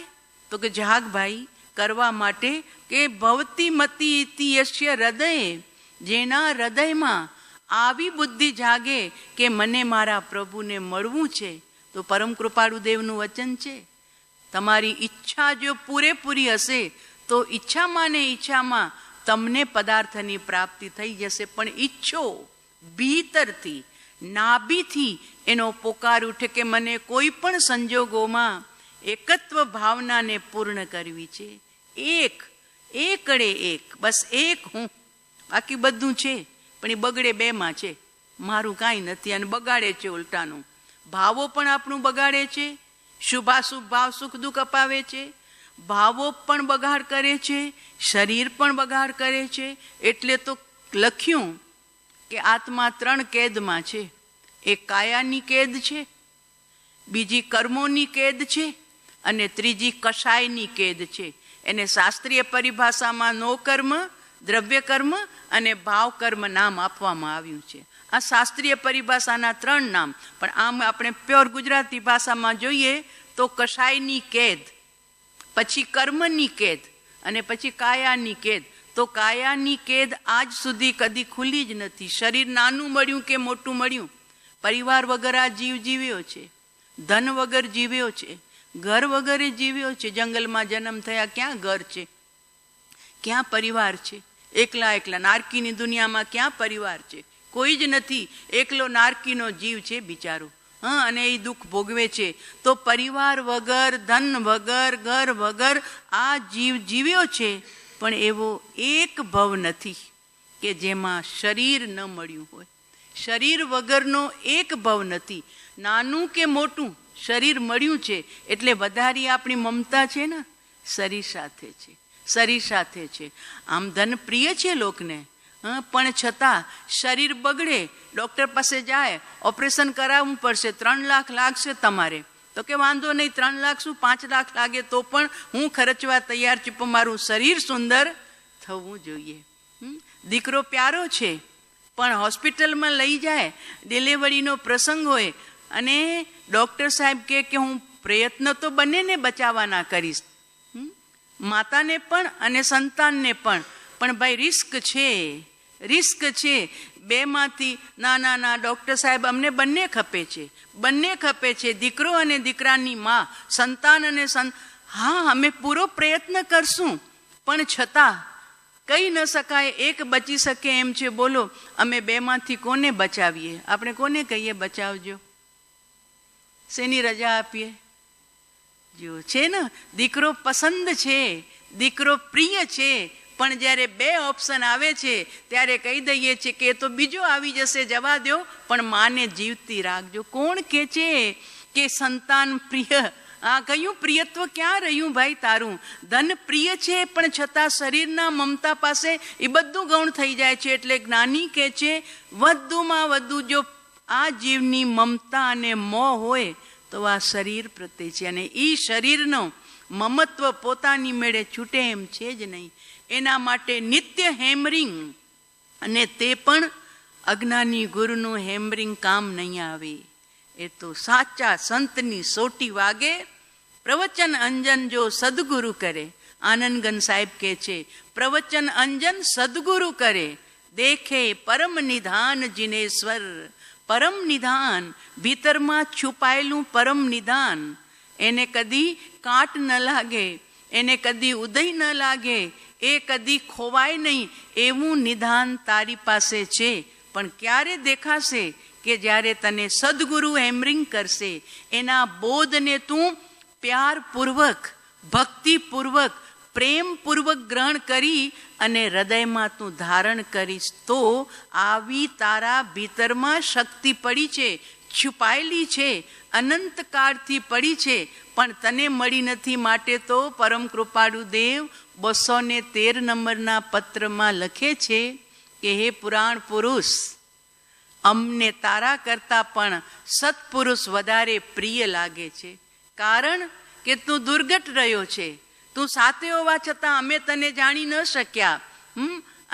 તો કે જાગ ભાઈ, કરવા માટે કે ભવતી મતિ ઇતિ યસ્ય હૃદય, જેના હૃદયમાં આવી બુદ્ધિ જાગે કે મને મારા પ્રભુને મળવું છે. તો પરમ કૃપાળુ દેવનું વચન છે, તમારી ઈચ્છા જો પૂરેપૂરી હશે તો ઈચ્છામાં ને ઈચ્છામાં તમને પદાર્થની પ્રાપ્તિ થઈ જશે. પણ ઈચ્છો ભીતરથી, નાભીથી એનો પોકાર ઉઠે કે મને કોઈ પણ સંજોગોમાં એકત્વ ભાવનાને પૂર્ણ કરવી છે. એકડે એક, બસ એક હું, બાકી બધું છે પણ એ બગડે 2માં છે. મારું કાંઈ નથી અને બગાડે છે. ઉલટાનું ભાવો પણ આપણું બગાડે છે. શુભાશુભ ભાવ સુખ દુઃખ અપાવે છે. ભાવો પણ બગાડ કરે છે, શરીર પણ બગાડ કરે છે. એટલે તો લખ્યું કે આત્મા 3 કેદમાં છે. એક કાયાની કેદ છે, બીજી કર્મોની કેદ છે અને ત્રીજી કષાયની કેદ છે. એને શાસ્ત્રીય પરિભાષામાં નો કર્મ, દ્રવ્ય કર્મ અને ભાવ કર્મ નામ આપવામાં આવ્યું છે. આ શાસ્ત્રીય પરિભાષાના 3 નામ. પણ આમ આપણે પ્યોર ગુજરાતી ભાષામાં જોઈએ તો કષાયની કેદ, પછી કર્મની કેદ અને પછી કાયાની કેદ. તો કાયાની કેદ આજ સુધી કદી ખુલી જ નથી. શરીર નાનું મળ્યું કે મોટું મળ્યું, પરિવાર વગર આ જીવ જીવ્યો છે, ધન વગર જીવ્યો છે, ઘર વગર જીવ્યો છે. જંગલમાં જન્મ થયા, ક્યાં ઘર છે, ક્યાં પરિવાર છે? એકલા એકલા નારકીની દુનિયામાં ક્યાં પરિવાર છે? કોઈ જ નથી. એકલો નારકીનો જીવ છે બિચારો. અને એ દુઃખ ભોગવે છે. તો પરિવાર વગર, ધન વગર, ઘર વગર આ જીવ જીવ્યો છે. પણ એવો એક ભવ નથી કે જેમાં શરીર ન મળ્યું હોય. શરીર વગરનો એક ભવ નથી. નાનું કે મોટું શરીર મળ્યું છે એટલે વધારી આપણી મમતા છે ને શરીર સાથે છે. શરીર સાથે છે. આમ ધન પ્રિય છે લોકને, પણ છતાં શરીર બગડે, ડૉક્ટર પાસે જાય, ઓપરેશન કરાવવું પડશે, 3 લાખ લાગશે તમારે, તો કે વાંધો નહીં, 3 લાખ શું 5 લાખ લાગે તો પણ હું ખર્ચવા તૈયાર છું, પણ મારું શરીર સુંદર થવું જોઈએ. દીકરો પ્યારો છે, પણ હોસ્પિટલમાં લઈ જાય, ડિલિવરીનો પ્રસંગ હોય અને ડૉક્ટર સાહેબ કે હું પ્રયત્ન તો બંનેને બચાવવાના કરીશ, માતાને પણ અને સંતાનને પણ ભાઈ રિસ્ક છે, બેમાંથી ના ડૉક્ટર સાહેબ અમને બંને ખપે છે, દીકરો અને દીકરાની માં, સંતાન અને હા અમે પૂરો પ્રયત્ન કરશું, પણ છતાં કહી ન શકાય, એક બચી શકે એમ છે. બોલો અમે બેમાંથી કોને બચાવીએ? આપણે કોને કહીએ બચાવજો? શેની રજા આપીએ? જો છે ને, દીકરો પસંદ છે, દીકરો પ્રિય છે, પણ જ્યારે 2 ઓપ્શન આવે છે ત્યારે કહી દઈએ છીએ કે એ તો બીજો આવી જશે, જવા દો, પણ માને જીવતી રાખજો. કોણ કે છે કે સંતાન પ્રિય? આ કયું પ્રિયત્વ ક્યાં રહ્યું ભાઈ તારું? ધન પ્રિય છે, પણ છતાં શરીરના મમતા પાસે એ બધું ગૌણ થઈ જાય છે. એટલે જ્ઞાની કહે છે વધુમાં વધુ જો આ જીવની મમતા અને મોહ હોય તો આ શરીર પ્રત્યે છે, અને એ શરીરનો મમત્વ પોતાની મેળે છૂટે એમ છે જ નહીં. એના માટે નિત્ય હેમરિંગ, અને તે પણ અજ્ઞાની ગુરુનું હેમરિંગ કામ નહીં આવે. એ તો સાચા સંતની સોટી વાગે, પ્રવચન અંજન જો સદગુરુ કરે. આનંદગન સાહેબ કહે છે પ્રવચન અંજન સદગુરુ કરે, દેખે પરમ નિધાન જિનેશ્વર. પરમ નિધાન, ભીતરમાં છુપાયેલું પરમ નિધાન, એને કદી કાંટ ન લાગે, એને કદી ઉદય ન લાગે, એ કદી ખોવાય નહીં, એવું નિધાન તારી પાસે છે. પણ ક્યારે દેખાશે? કે જ્યારે તને સદગુરુ હેમરિંગ કરશે, એના બોધને તું પ્યારપૂર્વક, ભક્તિપૂર્વક, પ્રેમપૂર્વક ગ્રહણ કરી અને હૃદયમાં તું ધારણ કરીશ, તો આવી તારા ભીતરમાં શક્તિ પડી છે, છુપાયેલી છે, અનંતકાળથી પડી છે, પણ તને મળી નથી. માટે તો પરમ કૃપાળુ દેવ 213 નંબરના પત્રમાં લખે છે કે હે પુરાણ પુરુષ, અમને તારા કરતાં પણ સત્પુરુષ વધારે પ્રિય લાગે છે. કારણ કે તું દુર્ગટ રહ્યો છે, તું સાથે હોવા છતાં અમે તને જાણી ન શક્યા,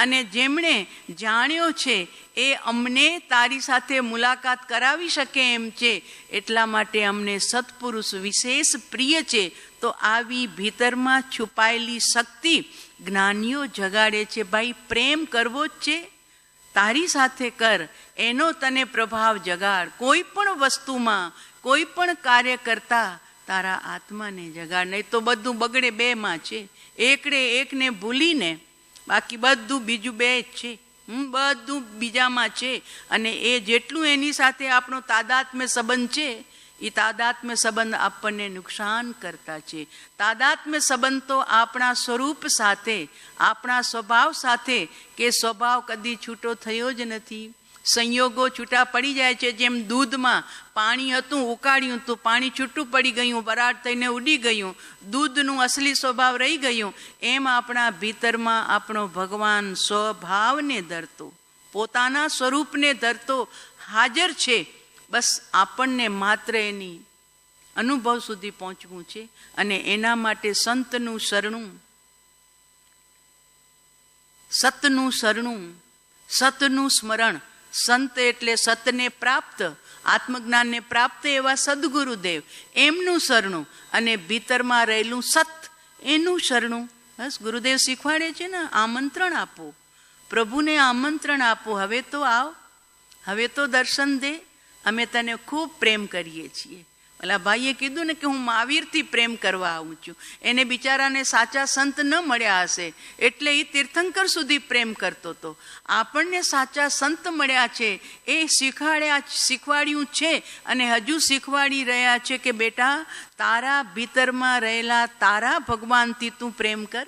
અને જેમણે જાણ્યો છે એ અમને તારી સાથે મુલાકાત કરાવી શકે એમ છે. એટલા માટે અમને સત્પુરુષ વિશેષ પ્રિય છે. તો આવી ભીતરમાં છુપાયેલી શક્તિ જ્ઞાનીઓ જગાડે છે. ભાઈ પ્રેમ કરવો જ છે, તારી સાથે કર, એનો તને પ્રભાવ જગાડ. કોઈ પણ વસ્તુમાં, કોઈ પણ કાર્ય કરતા તારા આત્માને જગાડ, નહીં તો બધું બગડે. 2માં છે, એકડે એકને ભૂલીને બાકી બધું બીજું 2 જ છે, બધું બીજામાં છે. અને એ જેટલું એની સાથે આપણો તાદાત્મ્ય સંબંધ છે, એ તાદાત્મ્ય સંબંધ આપણને નુકસાન કરતા છે. તાદાત્મ્ય સંબંધ તો આપણા સ્વરૂપ સાથે, આપણા સ્વભાવ સાથે, કે સ્વભાવ કદી છૂટો થયો જ નથી. સંયોગો છૂટા પડી જાય છે. જેમ દૂધમાં પાણી હતું, ઉકાળ્યું તો પાણી છૂટું પડી ગયું, વરાળ થઈને ઉડી ગયું, દૂધનું અસલી સ્વભાવ રહી ગયું. એમ આપણા ભીતરમાં આપણો ભગવાન સ્વભાવને ધરતો, પોતાના સ્વરૂપને ધરતો હાજર છે. બસ આપણને માત્ર એની અનુભવ સુધી પહોંચવું છે. અને એના માટે સંતનું શરણું, સતનું શરણું, સતનું સ્મરણ. સંત એટલે સતને પ્રાપ્ત, આત્મજ્ઞાનને પ્રાપ્ત એવા સદગુરુદેવ, એમનું શરણું. અને ભીતરમાં રહેલું સત, એનું શરણું. બસ ગુરુદેવ શીખવાડે છે ને, આમંત્રણ આપો, પ્રભુને આમંત્રણ આપો. હવે તો આવ, હવે તો દર્શન દે, અમે તને ખૂબ પ્રેમ કરીએ છીએ. ઓલા ભાઈએ કીધું ને કે હું મહાવીરથી પ્રેમ કરવા આવું છું. એને બિચારાને સાચા સંત ન મળ્યા હશે, એટલે એ તીર્થંકર સુધી પ્રેમ કરતો હતો. આપણને સાચા સંત મળ્યા છે, એ શીખવાડ્યું છે, અને હજુ શીખવાડી રહ્યા છે કે બેટા, તારા ભીતરમાં રહેલા તારા ભગવાનથી તું પ્રેમ કર,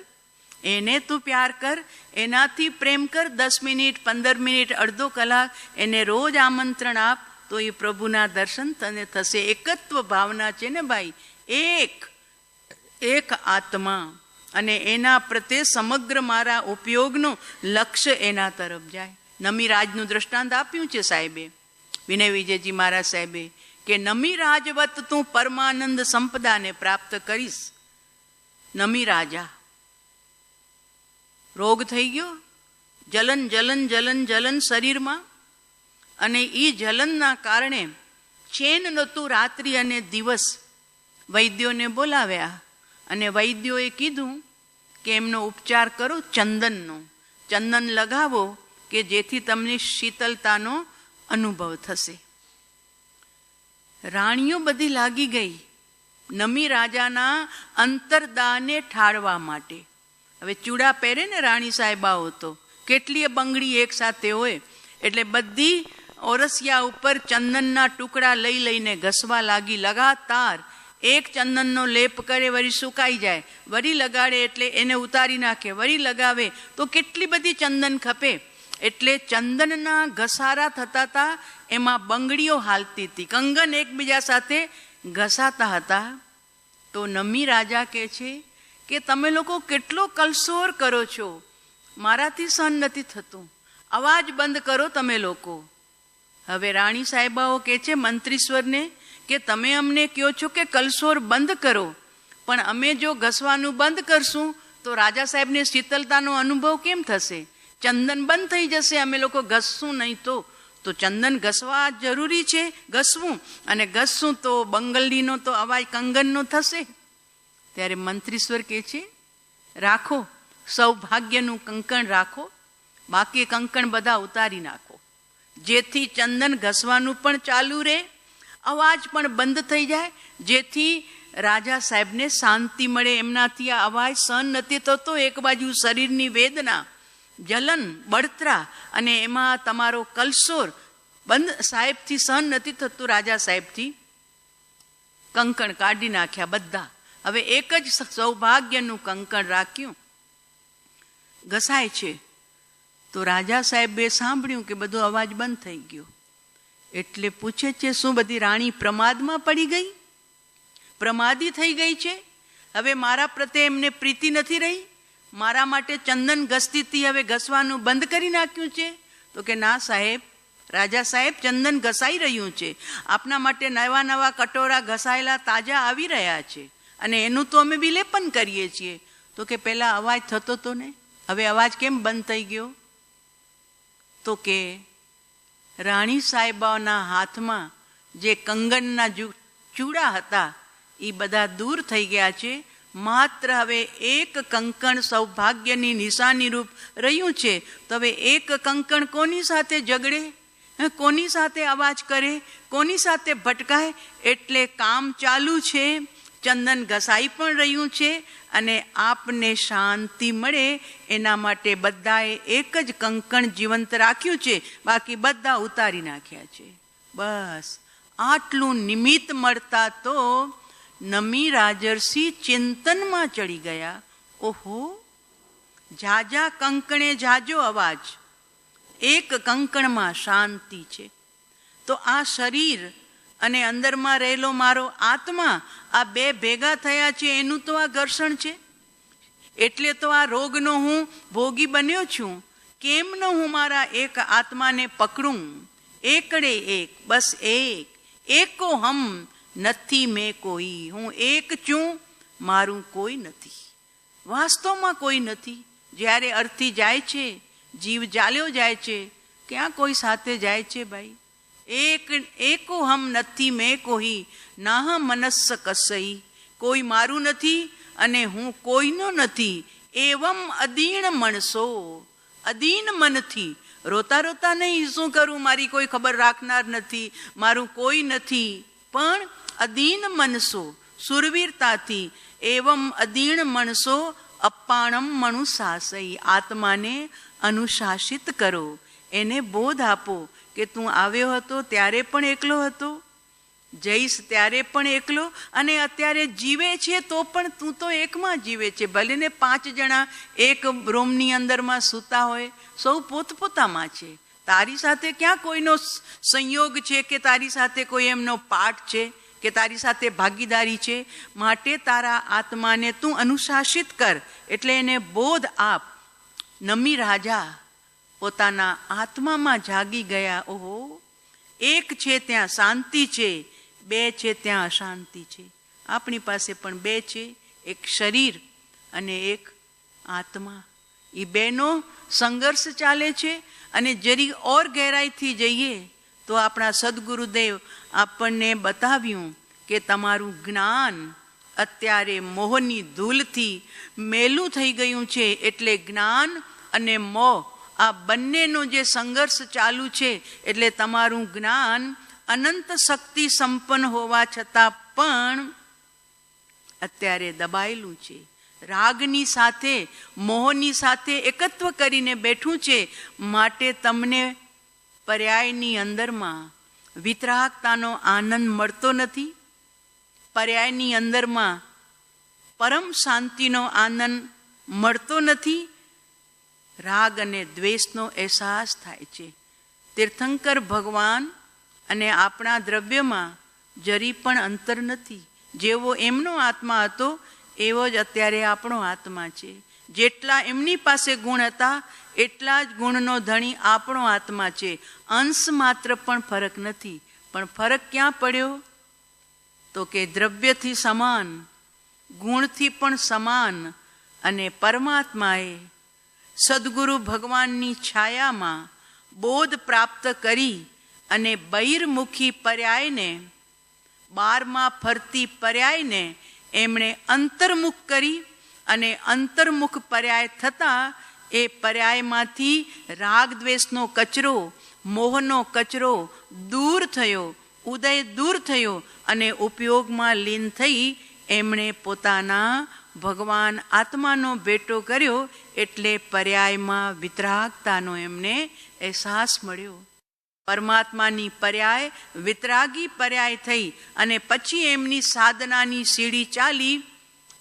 એને તું પ્યાર કર, એનાથી પ્રેમ કર. 10 મિનિટ, 15 મિનિટ, અડધો કલાક એને રોજ આમંત્રણ આપ, તો એ પ્રભુના દર્શન તને થશે. એકત્વ ભાવના છે ને ભાઈ, એક આત્મા, અને એના પ્રત્યે સમગ્ર મારા ઉપયોગનો લક્ષ્ય એના તરફ જાય. નમી રાજનું દ્રષ્ટાંત આપ્યું છે સાહેબે, વિનય વિજયજી મહારાજ સાહેબે, કે નમી રાજવત તું પરમાનંદ સંપદાને પ્રાપ્ત કરીશ. નમી રાજા, રોગ થઈ ગયો, જલન જલન જલન જલન શરીરમાં, અને એ જલનના કારણે ચેન નહોતું રાત્રિ અને દિવસ. વૈદ્યોને બોલાવ્યા અને વૈદ્યોએ કીધું કે એમનો ઉપચાર કરો ચંદનનો, ચંદન લગાવો કે જેથી તમને શીતલતાનો અનુભવ થશે. રાણીઓ બધી લાગી ગઈ નમી રાજાના અંતરદાને ઠાળવા માટે. હવે ચૂડા પહેરે ને રાણી સાહેબાઓ તો કેટલીય બંગડી એક સાથે હોય, એટલે બધી ઓરસિયા ઉપર ચંદનના ટુકડા લઈ લઈને ઘસવા લાગી. લગાતાર એક ચંદનનો લેપ કરે, વળી સુકાઈ જાય, વળી લગાડે એટલે એને ઉતારી નાખે, વળી લગાવે તો કેટલી બધી ચંદન ખપે. એટલે ચંદનના ઘસારા થતા હતા, એમાં બંગડીઓ હાલતી હતી, કંગન એકબીજા સાથે ઘસાતા હતા. તો નમી રાજા કહે છે કે તમે લોકો કેટલો કલસોર કરો છો, મારાથી સહન નથી થતું, અવાજ બંધ કરો તમે લોકો. હવે રાણી સાહેબાઓ કહે છે મંત્રીશ્વરને કે તમે અમને કહો છો કે કલસોર બંધ કરો, પણ અમે જો ઘસવાનું બંધ કરશું તો રાજા સાહેબને શીતલતાનો અનુભવ કેમ થશે? ચંદન બંધ થઈ જશે, અમે લોકો ઘસશું નહીં તો ચંદન ઘસવા જરૂરી છે, ઘસવું, અને ઘસશું તો બંગલીનો તો અવાજ કંગનનો થશે. ત્યારે મંત્રીશ્વર કહે છે રાખો, સૌભાગ્યનું કંકણ રાખો, બાકી કંકણ બધા ઉતારી નાખો, જેથી ચંદન ઘસવાનું પણ ચાલુ રહે, અવાજ પણ બંધ થઈ જાય, જેથી રાજા સાહેબને શાંતિ મળે. એમનાથી આ અવાજ સહન નથી થતો, એક બાજુ શરીરની વેદના, જલન, બળતરા, અને એમાં તમારો કલસોર બંધ સાહેબથી સહન નથી થતું. રાજા સાહેબથી કંકણ કાઢી નાખ્યા બધા. હવે એક જ સૌભાગ્યનું કંકણ રાખ્યું, ઘસાય છે. તો રાજા સાહેબે સાંભળ્યું કે બધો અવાજ બંધ થઈ ગયો, એટલે પૂછે છે શું બધી રાણી પ્રમાદમાં પડી ગઈ, પ્રમાદી થઈ ગઈ છે? હવે મારા પ્રત્યે એમને પ્રીતિ નથી રહી, મારા માટે ચંદન ઘસતી હતી, હવે ઘસવાનું બંધ કરી નાખ્યું છે? તો કે ના સાહેબ, રાજા સાહેબ ચંદન ઘસાઈ રહ્યું છે, આપના માટે નવા નવા કટોરા ઘસાયેલા તાજા આવી રહ્યા છે, અને એનું તો અમે વિલેપન કરીએ છીએ. તો કે પહેલા અવાજ થતો તો ને, હવે અવાજ કેમ બંધ થઈ ગયો? તો કે રાણી સાહેબાના હાથમાં જે કંગનના ચૂડા હતા એ બધા દૂર થઈ ગયા છે. માત્ર હવે એક કંકણ સૌભાગ્યની નિશાની રૂપ રહ્યું છે. તો હવે એક કંકણ કોની સાથે ઝઘડે, કોની સાથે અવાજ કરે, કોની સાથે ભટકાય? એટલે કામ ચાલુ છે, ચંદન ઘસાઈ પણ રહ્યું છે, અને આપને શાંતિ મળે એના માટે બધાએ એક જ કંકણ જીવંત રાખ્યું છે, બાકી બધા ઉતારી નાખ્યા છે. બસ આટલું નિમિત્ત મળતા તો નમી રાજર્ષિ ચિંતનમાં ચડી ગયા. ઓહો, જાજા કંકણે જાજો અવાજ, એક કંકણમાં શાંતિ છે. તો આ શરીર અને અંદરમાં રહેલો મારો આત્મા, આ બે ભેગા થયા છે, એનું તો આ ઘર્ષણ છે. એટલે તો આ રોગનો હું ભોગી બન્યો છું. કેમ ન હું મારા એક આત્માને પકડું? એકડે એક, બસ એક, એકો હમ નથી મેં કોઈ, હું એક છું, મારું કોઈ નથી. વાસ્તવમાં કોઈ નથી. જ્યારે અર્થી જાય છે, જીવ ચાલ્યો જાય છે, ક્યાં કોઈ સાથે જાય છે ભાઈ? એકો હમ નથી મેં કોઈ, નાહ મનસ્સ કસઈ, કોઈ મારું નથી અને હું કોઈનો નથી. એવમ અદીણ મણસો, અદીન મનથી રોતા રોતા નહીં, શું કરું, મારી કોઈ ખબર રાખનાર નથી, મારું કોઈ નથી, પણ અદીન મનસો, સુરવીરતાથી. એવમ અદીણ મણસો અપાણમ મનુશાસઈ, આત્માને અનુશાસિત કરો, એને બોધ આપો કે તું આવ્યો હતો ત્યારે પણ એકલો હતો, જઈશ ત્યારે પણ એકલો, અને અત્યારે જીવે છે તો પણ તું તો એકમાં જીવે છે. ભલે ને 5 જણા એક રૂમની અંદરમાં સૂતા હોય, સૌ પોતપોતામાં છે. તારી સાથે ક્યાં કોઈનો સંયોગ છે કે તારી સાથે કોઈ એમનો પાઠ છે? કે તારી સાથે ભાગીદારી છે, માટે તારા આત્માને તું અનુશાસિત કર. એટલે એને બોધ આપ. નમી રાજા પોતાના આત્મામાં જાગી ગયા. ઓહો, એક છે ત્યાં શાંતિ છે, બે છે ત્યાં અશાંતિ છે. આપણી પાસે પણ બે છે, એક શરીર અને એક આત્મા. એ બેનો સંઘર્ષ ચાલે છે. અને જરી ઓર ગહેરાઈથી જઈએ તો આપણા સદગુરુદેવ આપણને બતાવ્યું કે તમારું જ્ઞાન અત્યારે મોહની ધૂલથી મેલું થઈ ગયું છે. એટલે જ્ઞાન અને મોહ આ બંનેનો જે સંઘર્ષ ચાલુ છે, એટલે તમારું જ્ઞાન અનંત શક્તિ સંપન્ન હોવા છતાં પણ અત્યારે દબાયેલું છે. રાગની સાથે મોહની સાથે એકત્વ કરીને બેઠું છે. માટે તમને પર્યાયની અંદરમાં વિતરાગતાનો આનંદ મળતો નથી. પર્યાયની અંદરમાં પરમ શાંતિનો આનંદ મળતો નથી. રાગ અને દ્વેષનો અહેસાસ થાય છે. તીર્થંકર ભગવાન અને આપણા દ્રવ્યમાં જરી પણ અંતર નથી. જેવો એમનો આત્મા હતો એવો જ અત્યારે આપણો આત્મા છે. જેટલા એમની પાસે ગુણ હતા એટલા જ ગુણનો ધણી આપણો આત્મા છે. અંશ માત્ર પણ ફરક નથી. પણ ફરક ક્યાં પડ્યો? તો કે દ્રવ્યથી સમાન, ગુણથી પણ સમાન અને પરમાત્માએ સદગુરુ ભગવાનની છાયામાં બોધ પ્રાપ્ત કરી અને બહિર્મુખી પર્યાયને, બારમાં ફરતી પર્યાયને એમણે અંતર્મુખ કરી. અને અંતર્મુખ પર્યાય થતાં એ પર્યાયમાંથી રાગ દ્વેષનો કચરો, મોહનો કચરો દૂર થયો, ઉદય દૂર થયો અને ઉપયોગમાં લીન થઈ એમણે પોતાના ભગવાન આત્માનો ભેટો કર્યો. એટલે પર્યાયમાં વિતરાગતાનો એમને અહેસાસ મળ્યો. પરમાત્માની પર્યાય વિતરાગી પર્યાય થઈ. અને પછી એમની સાધનાની સીડી ચાલી.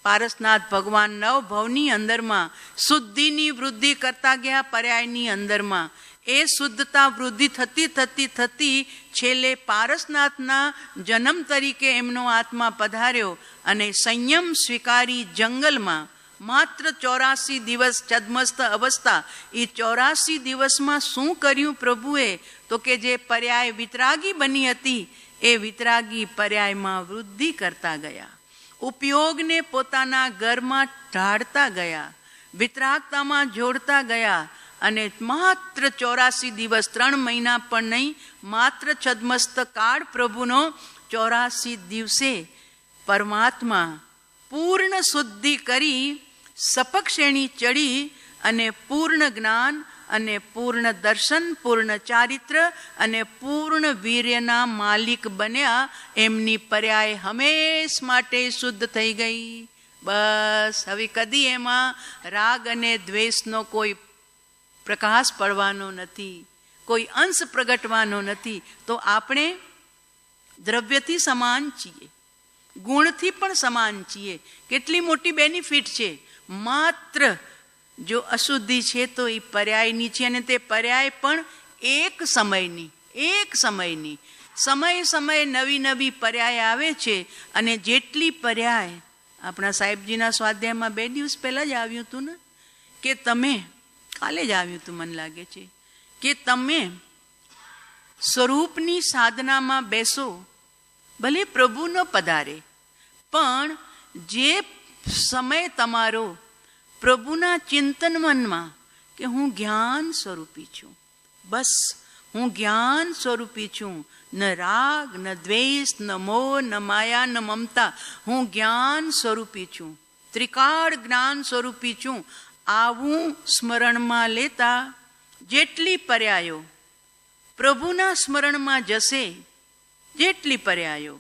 પારસનાથ ભગવાન નવ ભવની અંદરમાં શુદ્ધિની વૃદ્ધિ કરતા ગયા. પર્યાયની અંદરમાં એ શુદ્ધતા વૃદ્ધિ થતી થતી થતી છેલ્લે પારસનાથના જન્મ તરીકે એમનો આત્મા પધાર્યો. અને સંયમ સ્વીકારી જંગલમાં માત્ર 84 દિવસ છદ્મસ્ત અવસ્થા. એ 84 દિવસમાં શું કર્યું પ્રભુએ? તો કે જે પર્યાય વિતરાગી બની હતી એ વિતરાગી પર્યાયમાં વૃદ્ધિ કરતા ગયા. ઉપયોગને પોતાના ઘરમાં ઢાળતા ગયા, વિતરાગતામાં જોડતા ગયા. અને માત્ર 84 દિવસ, 3 મહિના પણ નહીં, માત્ર છદ્મસ્ત કાળ પ્રભુનો 84 દિવસે પરમાત્મા પૂર્ણ શુદ્ધિ કરી સપક શ્રેણી ચડી અને પૂર્ણ જ્ઞાન અને પૂર્ણ દર્શન, પૂર્ણ ચારિત્ર અને પૂર્ણ વીર્યના માલિક બન્યા. એમની પર્યાય હંમેશ માટે શુદ્ધ થઈ ગઈ. બસ હવે કદી એમાં રાગ અને દ્વેષનો કોઈ પ્રકાશ પડવાનો નથી, કોઈ અંશ પ્રગટવાનો નથી. તો આપણે દ્રવ્યથી સમાન છીએ, ગુણથી પણ સમાન છીએ. કેટલી મોટી બેનિફિટ છે! માત્ર જો અશુદ્ધિ છે તો એ પર્યાયની છે. અને તે પર્યાય પણ એક સમયની સમય નવી નવી પર્યાય આવે છે. અને જેટલી પર્યાય આપણા સાહેબજીના સ્વાધ્યાયમાં 2 દિવસ પહેલાં જ આવ્યું હતું ને, કે તમે, કાલે જ આવ્યું હતું મને લાગે છે, કે તમે સ્વરૂપની સાધનામાં બેસો. ભલે પ્રભુ ન પધારે, પણ જે સમય તમારો પ્રભુના ચિંતન મનમાં કે હું જ્ઞાન સ્વરૂપી છું, બસ હું જ્ઞાન સ્વરૂપી છું, ન રાગ, ન દ્વેષ, ન મોહ, ન માયા, ન મમતા, હું જ્ઞાન સ્વરૂપી છું, ત્રિકાળ જ્ઞાન સ્વરૂપી છું. આવું સ્મરણમાં લેતા જેટલી પર્યાયો પ્રભુના સ્મરણમાં જશે, જેટલી પર્યાયો,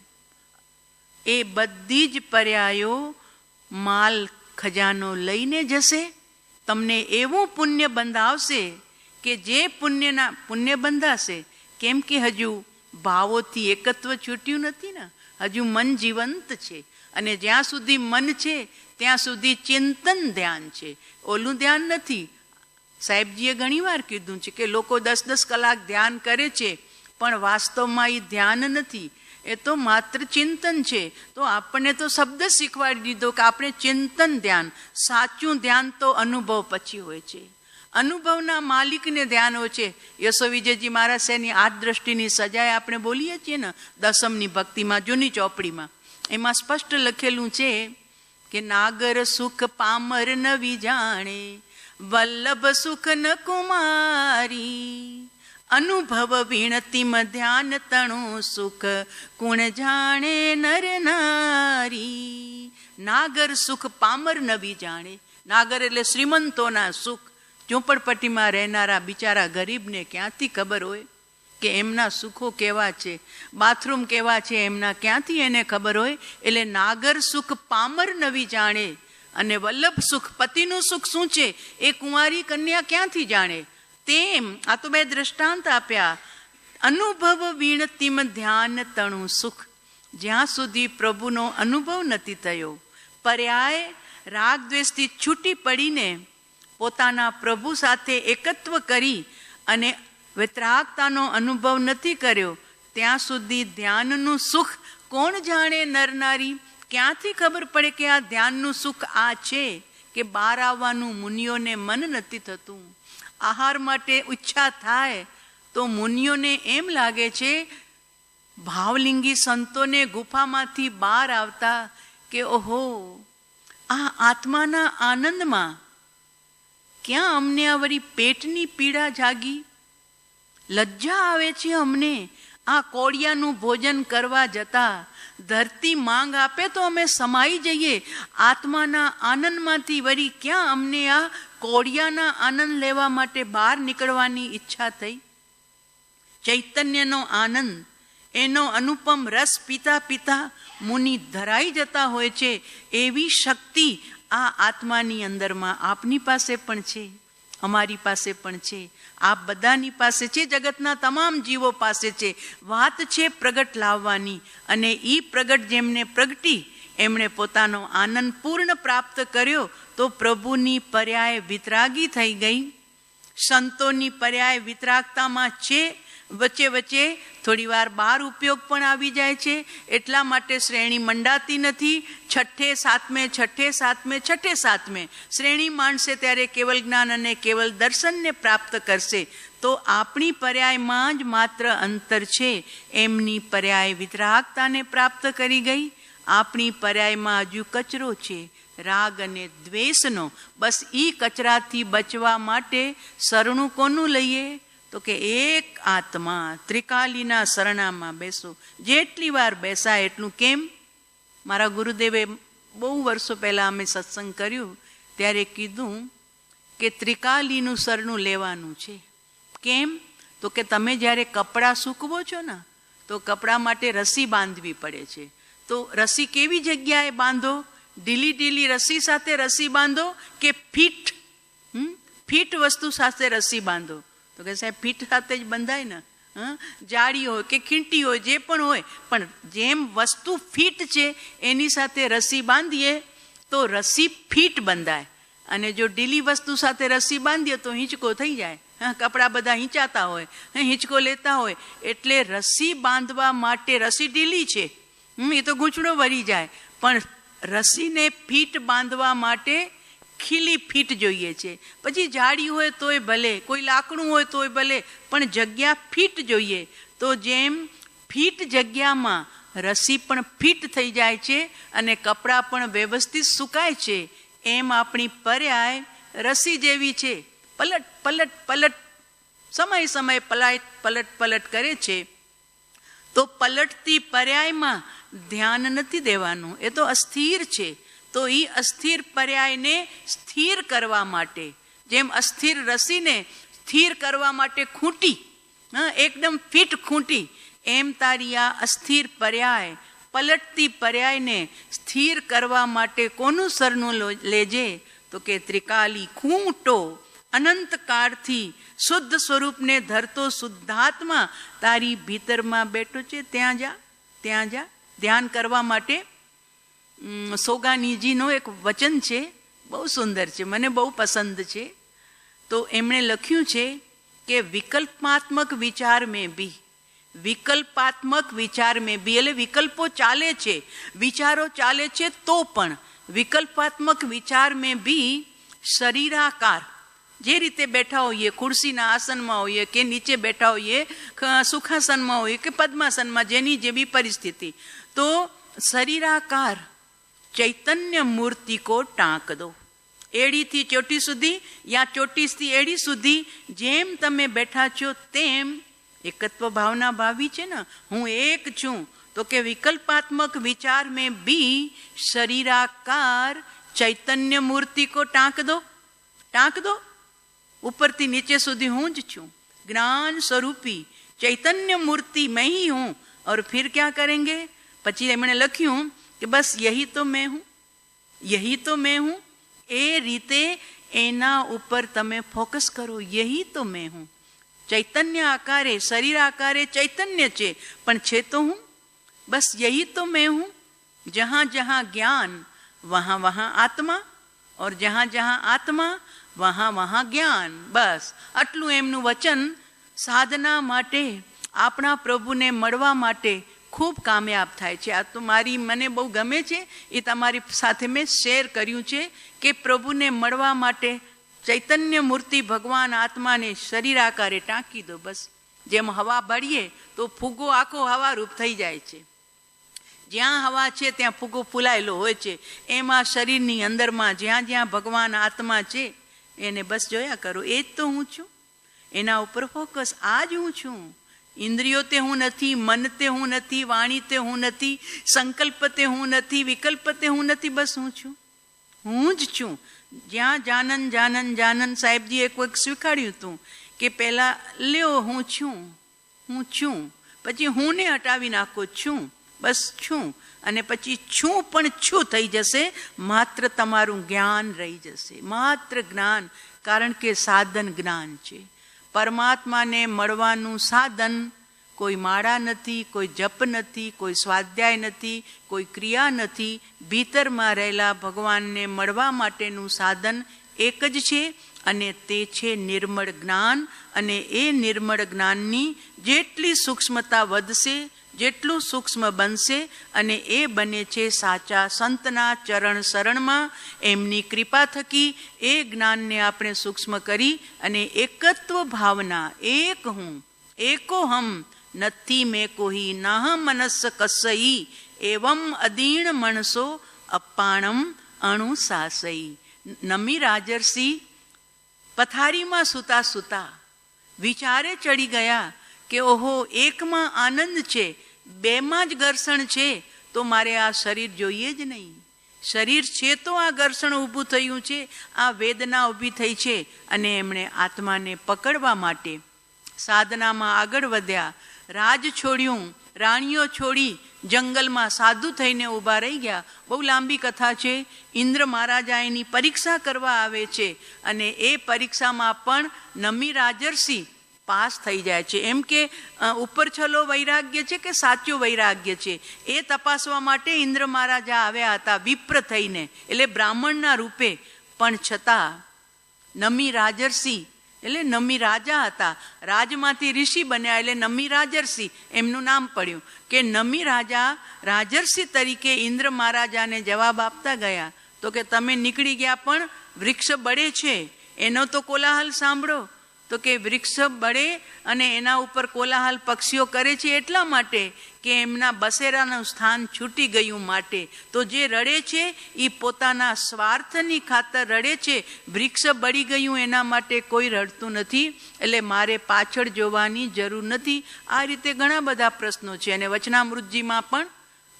એ બધી જ પર્યાયો માલ ખજાનો લઈને જશે. તમને એવું પુણ્ય બંધાવશે કે જે પુણ્ય બંધાશે. કેમ કે હજુ ભાવોથી એકત્વ છૂટ્યું નથી ને, હજુ મન જીવંત છે. અને જ્યાં સુધી મન છે ત્યાં સુધી ચિંતન ધ્યાન છે, ઓલું ધ્યાન નથી. સાહેબજીએ ઘણીવાર કીધું છે કે લોકો 10-10 કલાક ધ્યાન કરે છે, પણ વાસ્તવમાં એ ધ્યાન નથી. એ તો માત્ર ચિંતન છે. તો આપણને તો શબ્દ શીખવાડી દીધો કે આપણે ચિંતન ધ્યાન, સાચું ધ્યાન તો અનુભવ પછી હોય છે. અનુભવના માલિકને ધ્યાન હોય છે. યશો વિજયજી મહારાજ એની આઠ દ્રષ્ટિની સજાએ આપણે બોલીએ છીએ ને દસમની ભક્તિમાં, જૂની ચોપડીમાં, એમાં સ્પષ્ટ લખેલું છે કે નાગર સુખ પામર નવી જાણે, વલ્લભ સુખ ન કુમારી, અનુભવ વિણતિમ ધ્યાન તણું સુખ, કુણ જાણે નર નારી. નાગર સુખ પામર નવી જાણે. નાગર એટલે શ્રીમંતોના સુખ. ઝૂંપડપટ્ટીમાં રહેનારા બિચારા ગરીબને ક્યાંથી ખબર હોય કે એમના સુખો કેવા છે, બાથરૂમ કેવા છે, એમના ક્યાંથી એને ખબર હોય? એટલે નાગર સુખ પામર નવી જાણે, અને વલ્લભ સુખ, પતિનું સુખ શું છે એ કુંવારી કન્યા ક્યાંથી જાણે? તેમ આ તો બે દ્રષ્ટાંત આપ્યા. અનુભવ વીણતિમ ધ્યાન તણું સુખ. જ્યાં સુધી પ્રભુનો અનુભવ નથી થયો, પર્યાય રાગ દ્વેષથી છૂટી પડીને પોતાના પ્રભુ સાથે એકત્વ કરી અને વિતરાગતાનો અનુભવ નથી કર્યો, ત્યાં સુધી ધ્યાનનું સુખ કોણ જાણે નરનારી? ક્યાંથી ખબર પડે કે આ ધ્યાનનું સુખ આ છે કે બહાર આવવાનું મુનિઓને મન નથી થતું? આહાર માટે ઈચ્છા થાય તો મુનિઓને એમ લાગે છે, ભાવલિંગી સંતોને ગુફામાંથી બહાર આવતા, કે ઓહો, આ આત્માના આનંદમાં ક્યાં અમને આ વળી પેટની પીડા જાગી? લજ્જા આવે છે અમને આ કોળિયાનું ભોજન કરવા જતા. ધરતી માંગ આપે તો અમે સમાઈ જઈએ. આત્માના આનંદમાંથી વળી ક્યાં અમને આ કોળિયાના આનંદ લેવા માટે બહાર નીકળવાની ઈચ્છા થઈ? ચૈતન્યનો આનંદ, એનો અનુપમ રસ પીતા પીતા મુનિ ધરાઈ જતા હોય છે. એવી શક્તિ આ આત્માની અંદરમાં આપની પાસે પણ છે, અમારી પાસે પણ છે, આપ બધાની પાસે છે, જગતના તમામ જીવો પાસે છે. વાત છે પ્રગટ લાવવાની, અને એ પ્રગટ જેમને પ્રગટી એમણે પોતાનો આનંદ પૂર્ણ પ્રાપ્ત કર્યો તો પ્રભુની પર્યાય વિતરાગી થઈ ગઈ. સંતોની પર્યાય વિતરાગતામાં છે. વચ્ચે વચ્ચે થોડી વાર બાર ઉપયોગ પણ આવી જાય છે. એટલા માટે શ્રેણી મંડાતી નથી. છઠ્ઠે સાતમે શ્રેણી માંડશે ત્યારે કેવલ જ્ઞાન અને કેવલ દર્શનને પ્રાપ્ત કરશે. તો આપણી પર્યાયમાં જ માત્ર અંતર છે. એમની પર્યાય વિતરાગતાને પ્રાપ્ત કરી ગઈ. આપણી પર્યાયમાં હજુ કચરો છે, રાગ અને દ્વેષનો. બસ ઈ કચરાથી બચવા માટે શરણું કોનું લઈએ? તો કે એક આત્મા ત્રિકાલીના શરણામાં બેસો. જેટલી વાર બેસાય એટલું. કેમ? મારા ગુરુદેવે બહુ વર્ષો પહેલાં અમે સત્સંગ કર્યું ત્યારે કીધું કે ત્રિકાલીનું શરણું લેવાનું છે. કેમ? તો કે તમે જ્યારે કપડાં સૂકવો છો ને તો કપડાં માટે રસી બાંધવી પડે છે. તો રસી કેવી જગ્યાએ બાંધો? ઢીલી રસી સાથે રસી બાંધો કે ફીટ વસ્તુ સાથે રસી બાંધો? તો કે સાહેબ ફીટ સાથે જ બંધાય ને. જાળી હોય કે ખીંટી હોય, જે પણ હોય, પણ જેમ વસ્તુ ફીટ છે એની સાથે રસી બાંધીએ તો રસી ફીટ બંધાય. અને જો ઢીલી વસ્તુ સાથે રસી બાંધીએ તો હિંચકો થઈ જાય. કપડાં બધા હિંચાતા હોય, હિંચકો લેતા હોય. એટલે રસી બાંધવા માટે, રસી ઢીલી છે એ તો ગૂંચડો વળી જાય, પણ રસીને ફીટ બાંધવા માટે ખીલી ફીટ જોઈએ છે. પછી જાડી હોય તોય ભલે, કોઈ લાકડું હોય તોય ભલે, પણ જગ્યા ફીટ જોઈએ. તો જેમ ફીટ જગ્યામાં રસી પણ ફીટ થઈ જાય છે અને કપડાં પણ વ્યવસ્થિત સુકાય છે, એમ આપણી પર્યાય રસી જેવી છે. પલટ સમય પલટ કરે છે. તો પલટતી પર્યાયમાં ધ્યાન નથી દેવાનું, એ તો અસ્થિર છે. તો એ અસ્થિર પર્યાયને સ્થિર કરવા માટે, જેમ અસ્થિર રસીને સ્થિર કરવા માટે ખૂંટી, એકદમ ફિટ ખૂંટી, એમ તારી આ અસ્થિર પર્યાય, પલટતી પર્યાયને સ્થિર કરવા માટે કોનું શરણું લેજે? તો કે ત્રિકાલી ખૂંટો અનંત કાળથી શુદ્ધ સ્વરૂપને ધરતો શુદ્ધાત્મા તારી ભીતરમાં બેઠો છે. ત્યાં જા ધ્યાન કરવા માટે. સોગાનીજીનો એક વચન છે, બહુ સુંદર છે, મને બહુ પસંદ છે. તો એમણે લખ્યું છે કે વિકલ્પાત્મક વિચાર મેં ભી વિકલ્પાત્મક વિચાર મેં બી, એટલે વિકલ્પો ચાલે છે, વિચારો ચાલે છે, તો પણ વિકલ્પાત્મક વિચાર મેં બી શરીરાકાર, જે રીતે બેઠા હોઈએ, ખુરશીના આસનમાં હોઈએ કે નીચે બેઠા હોઈએ, સુખાસનમાં હોઈએ કે પદ્માસનમાં, જેની જે બી પરિસ્થિતિ, તો શરીરાકાર ચૈતન્ય મૂર્તિ કો ટાંક દો. એડીથી ચોટી સુધી યા ચોટીથી એડી સુધી જેમ તમે બેઠા છો તેમ એકત્વ ભાવના ભાવી છે ને, હું એક છું. તો કે વિકલ્પાત્મક વિચાર મેં બી શરીરાકાર ચૈતન્ય મૂર્તિ કો ટાંક દો. ટાંક દો, ઉપરથી નીચે સુધી હું જ છું. જ્ઞાન સ્વરૂપી ચૈતન્ય મૂર્તિ मैं ही हूं. और फिर क्या करेंगे? પછી એમણે લખ્યું કે બસ યહી તો મેં હું, યહી તો મેં હું. એ રીતે એના ઉપર તમે ફોકસ કરો. યહી તો મેં હું. ચૈતન્ય આકારે, શરીર આકારે ચૈતન્ય છે, પણ છે તો હું. બસ યહી તો મેં હું. જહાં જહાં જ્ઞાન વહાં વહાં આત્મા, और जहाँ जहाँ आत्मा वहाँ वहाँ ज्ञान. બસ આટલું એમનું વચન સાધના માટે, આપણા પ્રભુને મળવા માટે ખૂબ કામયાબ થાય છે. આ તો મને બહુ ગમે છે, એ તમારી સાથે મેં શેર કર્યું છે કે પ્રભુને મળવા માટે ચૈતન્ય મૂર્તિ ભગવાન આત્માને શરીર આકારે ટાંકી દો. બસ જેમ હવા ભરીએ તો ફૂગો આખો હવારૂપ થઈ જાય છે. જ્યાં હવા છે ત્યાં ફૂગો ફૂલાયેલો હોય છે. એમાં શરીરની અંદરમાં જ્યાં જ્યાં ભગવાન આત્મા છે એને બસ જોયા કરો. એ જ તો હું છું. એના ઉપર ફોકસ. આ જ હું છું. ઇન્દ્રિયો તે હું નથી, મન તે હું નથી, વાણી તે હું નથી, સંકલ્પ તે હું નથી, વિકલ્પ તે હું નથી. બસ હું છું, હું જ છું. જ્યાં જાનન જાનન જાનન સાહેબજીએ કોઈક શીખવાડ્યું હતું કે પહેલા લ્યો હું છું, હું છું, પછી હું ને હટાવી નાખો છું, બસ છું, અને પછી છું પણ છું થઈ જશે. માત્ર તમારું જ્ઞાન રહી જશે, માત્ર જ્ઞાન. કારણ કે સાધન જ્ઞાન છે. પરમાત્માને મળવાનું સાધન કોઈ માળા નથી, કોઈ જપ નથી, કોઈ સ્વાધ્યાય નથી, કોઈ ક્રિયા નથી. ભીતરમાં રહેલા ભગવાનને મળવા માટેનું સાધન એક જ છે, અને તે છે નિર્મળ જ્ઞાન. અને એ નિર્મળ જ્ઞાનની જેટલી સૂક્ષ્મતા વધશે, જેટલું સૂક્ષ્મ બનશે, અને એ બને છે સાચા સંતના ચરણ શરણમાં. એમની કૃપા થકી એ જ્ઞાનને આપણે સૂક્ષ્મ કરી અને એકત્વ ભાવના, એક હું, એકો હમ, નથી મેં કોઈ, નાહ મનસ્સ કસઈ, એવમ અદીણ મણસો અપાણમ અણુ સાસઈ. નમી રાજર્ષિ પથારીમાં સૂતા સૂતા વિચારે ચડી ગયા કે ઓહો, એકમાં આનંદ છે, બેમાં જ ઘર્ષણ છે, તો મારે આ શરીર જોઈએ જ નહીં. શરીર છે તો આ ઘર્ષણ ઊભું થયું છે, આ વેદના ઊભી થઈ છે. અને એમણે આત્માને પકડવા માટે સાધનામાં આગળ વધ્યા. રાજ છોડ્યું, રાણીઓ છોડી જંગલમાં સાધુ થઈને ઊભા રહી ગયા. બહુ લાંબી કથા છે. ઇન્દ્ર મહારાજા એની પરીક્ષા કરવા આવે છે, અને એ પરીક્ષામાં પણ નમી રાજર્ષિ પાસ થઈ જાય છે. એમ કે ઉપર છલો વૈરાગ્ય છે કે સાચું વૈરાગ્ય છે એ તપાસવા માટે ઇન્દ્ર મહારાજા આવ્યા હતા વિપ્ર થઈને, એટલે બ્રાહ્મણના રૂપે. પણ છતાં નમી રાજર્ષિ એટલે નમી રાજા હતા, રાજમાંથી ઋષિ બન્યા એટલે નમી રાજર્ષિ એમનું નામ પડ્યું. કે નમી રાજા રાજર્ષિ તરીકે ઇન્દ્ર મહારાજાને જવાબ આપતા ગયા તો કે તમે નીકળી ગયા, પણ વૃક્ષ બળે છે એનો તો કોલાહલ સાંભળો. તો કે વૃક્ષ બળે અને એના ઉપર કોલાહલ પક્ષીઓ કરે છે એટલા માટે કે એમના બસેરાનું સ્થાન છૂટી ગયું માટે. તો જે રડે છે એ પોતાના સ્વાર્થની ખાતર રડે છે. વૃક્ષ બળી ગયું એના માટે કોઈ રડતું નથી, એટલે મારે પાછળ જોવાની જરૂર નથી. આ રીતે ઘણા બધા પ્રશ્નો છે. અને વચનામૃતજીમાં પણ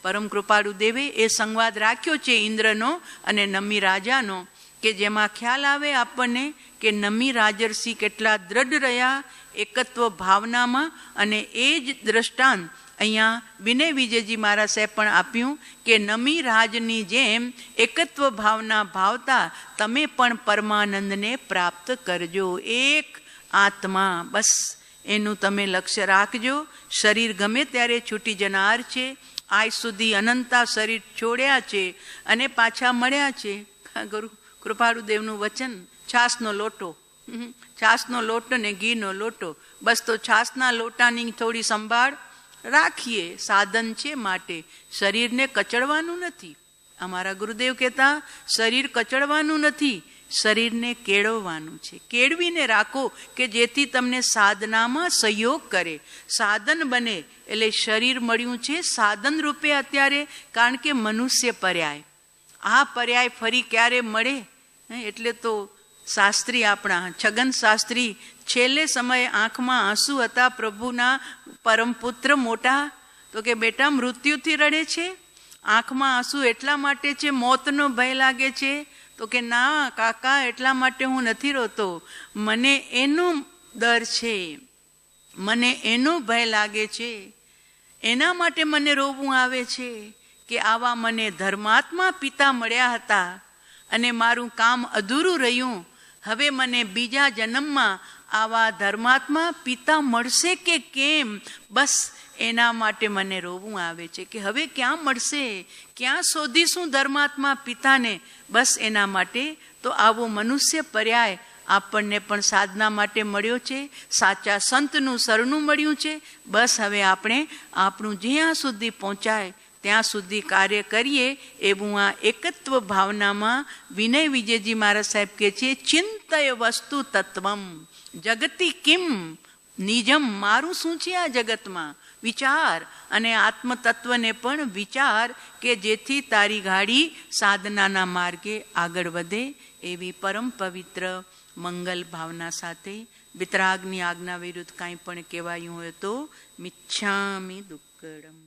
પરમ કૃપાળુ દેવે એ સંવાદ રાખ્યો છે ઇન્દ્રનો અને નમી રાજાનો, કે જેમાં ખ્યાલ આવે આપણને કે નમી રાજર્ષિ કેટલા દ્રઢ રહ્યા એકત્વ ભાવનામાં. અને એ જ દ્રષ્ટાંત અહીંયા વિનય વિજયજી મહારાજ સાહેબ પણ આપ્યું કે નમી રાજની જેમ એકત્વ ભાવના ભાવતા તમે પણ પરમાનંદને પ્રાપ્ત કરજો. એક આત્મા, બસ એનું તમે લક્ષ્ય રાખજો. શરીર ગમે ત્યારે છૂટી જનાર છે. આજ સુધી અનંતા શરીર છોડ્યા છે અને પાછા મળ્યા છે. ગુરુ કૃપાળુદેવનું વચન, છાસનો લોટો, છાસનો લોટો ને ઘીનો લોટો. બસ તો છાસના લોટાની થોડી સંભાળ રાખીએ, સાધન છે માટે. શરીરને કચડવાનું નથી. અમારા ગુરુદેવ કહેતા શરીર કચડવાનું નથી, શરીરને કેળવવાનું છે. કેળવીને રાખો કે જેથી તમને સાધનામાં સહયોગ કરે, સાધન બને. એટલે શરીર મળ્યું છે સાધન રૂપે અત્યારે, કારણ કે મનુષ્ય પર્યાય. આ પર્યાય ફરી ક્યારે મળે? એટલે તો શાસ્ત્રી આપણા છગન શાસ્ત્રી છેલ્લે સમયે આંખમાં આંસુ હતા પ્રભુના પરમ પુત્ર મોટા, તો કે બેટા મૃત્યુથી રડે છે, આંખમાં આંસુ એટલા માટે છે મોતનો ભય લાગે છે? તો કે ના કાકા, એટલા માટે હું નથી રોતો, મને એનો ડર છે, મને એનો ભય લાગે છે, એના માટે મને રોવું આવે છે કે આવા મને ધર્માત્મા પિતા મળ્યા હતા અને મારું કામ અધૂરું રહ્યું. હવે મને બીજા જન્મમાં આવા ધર્માત્મા પિતા મળશે કે કેમ? બસ એના માટે મને રોવું આવે છે કે હવે ક્યાં મળશે, ક્યાં શોધીશું ધર્માત્મા પિતાને? બસ એના માટે તો આવો મનુષ્ય પર્યાય આપણને પણ સાધના માટે મળ્યો છે, સાચા સંતનું શરણું મળ્યું છે. બસ હવે આપણે આપણું જ્યાં સુધી પહોંચાય ત્યાં સુધી કાર્ય કરીએ, એવું આ એકત્વ ભાવનામાં વિનય વિજયજી મહારાજ સાહેબ કહે છે, ચિંતય વસ્તુ તત્વમ જગતિ કિમ નિજમ. મારું શું છે આ જગતમાં? વિચાર. અને આત્મતત્વને પણ વિચાર કે જેથી તારી ગાડી સાધનાના માર્ગે આગળ વધે. એવી પરમ પવિત્ર મંગલ ભાવના સાથે વિતરાગની આજ્ઞા વિરુદ્ધ કાંઈ પણ કહેવાયું હોય તો મિચ્છામિ દુક્કડમ.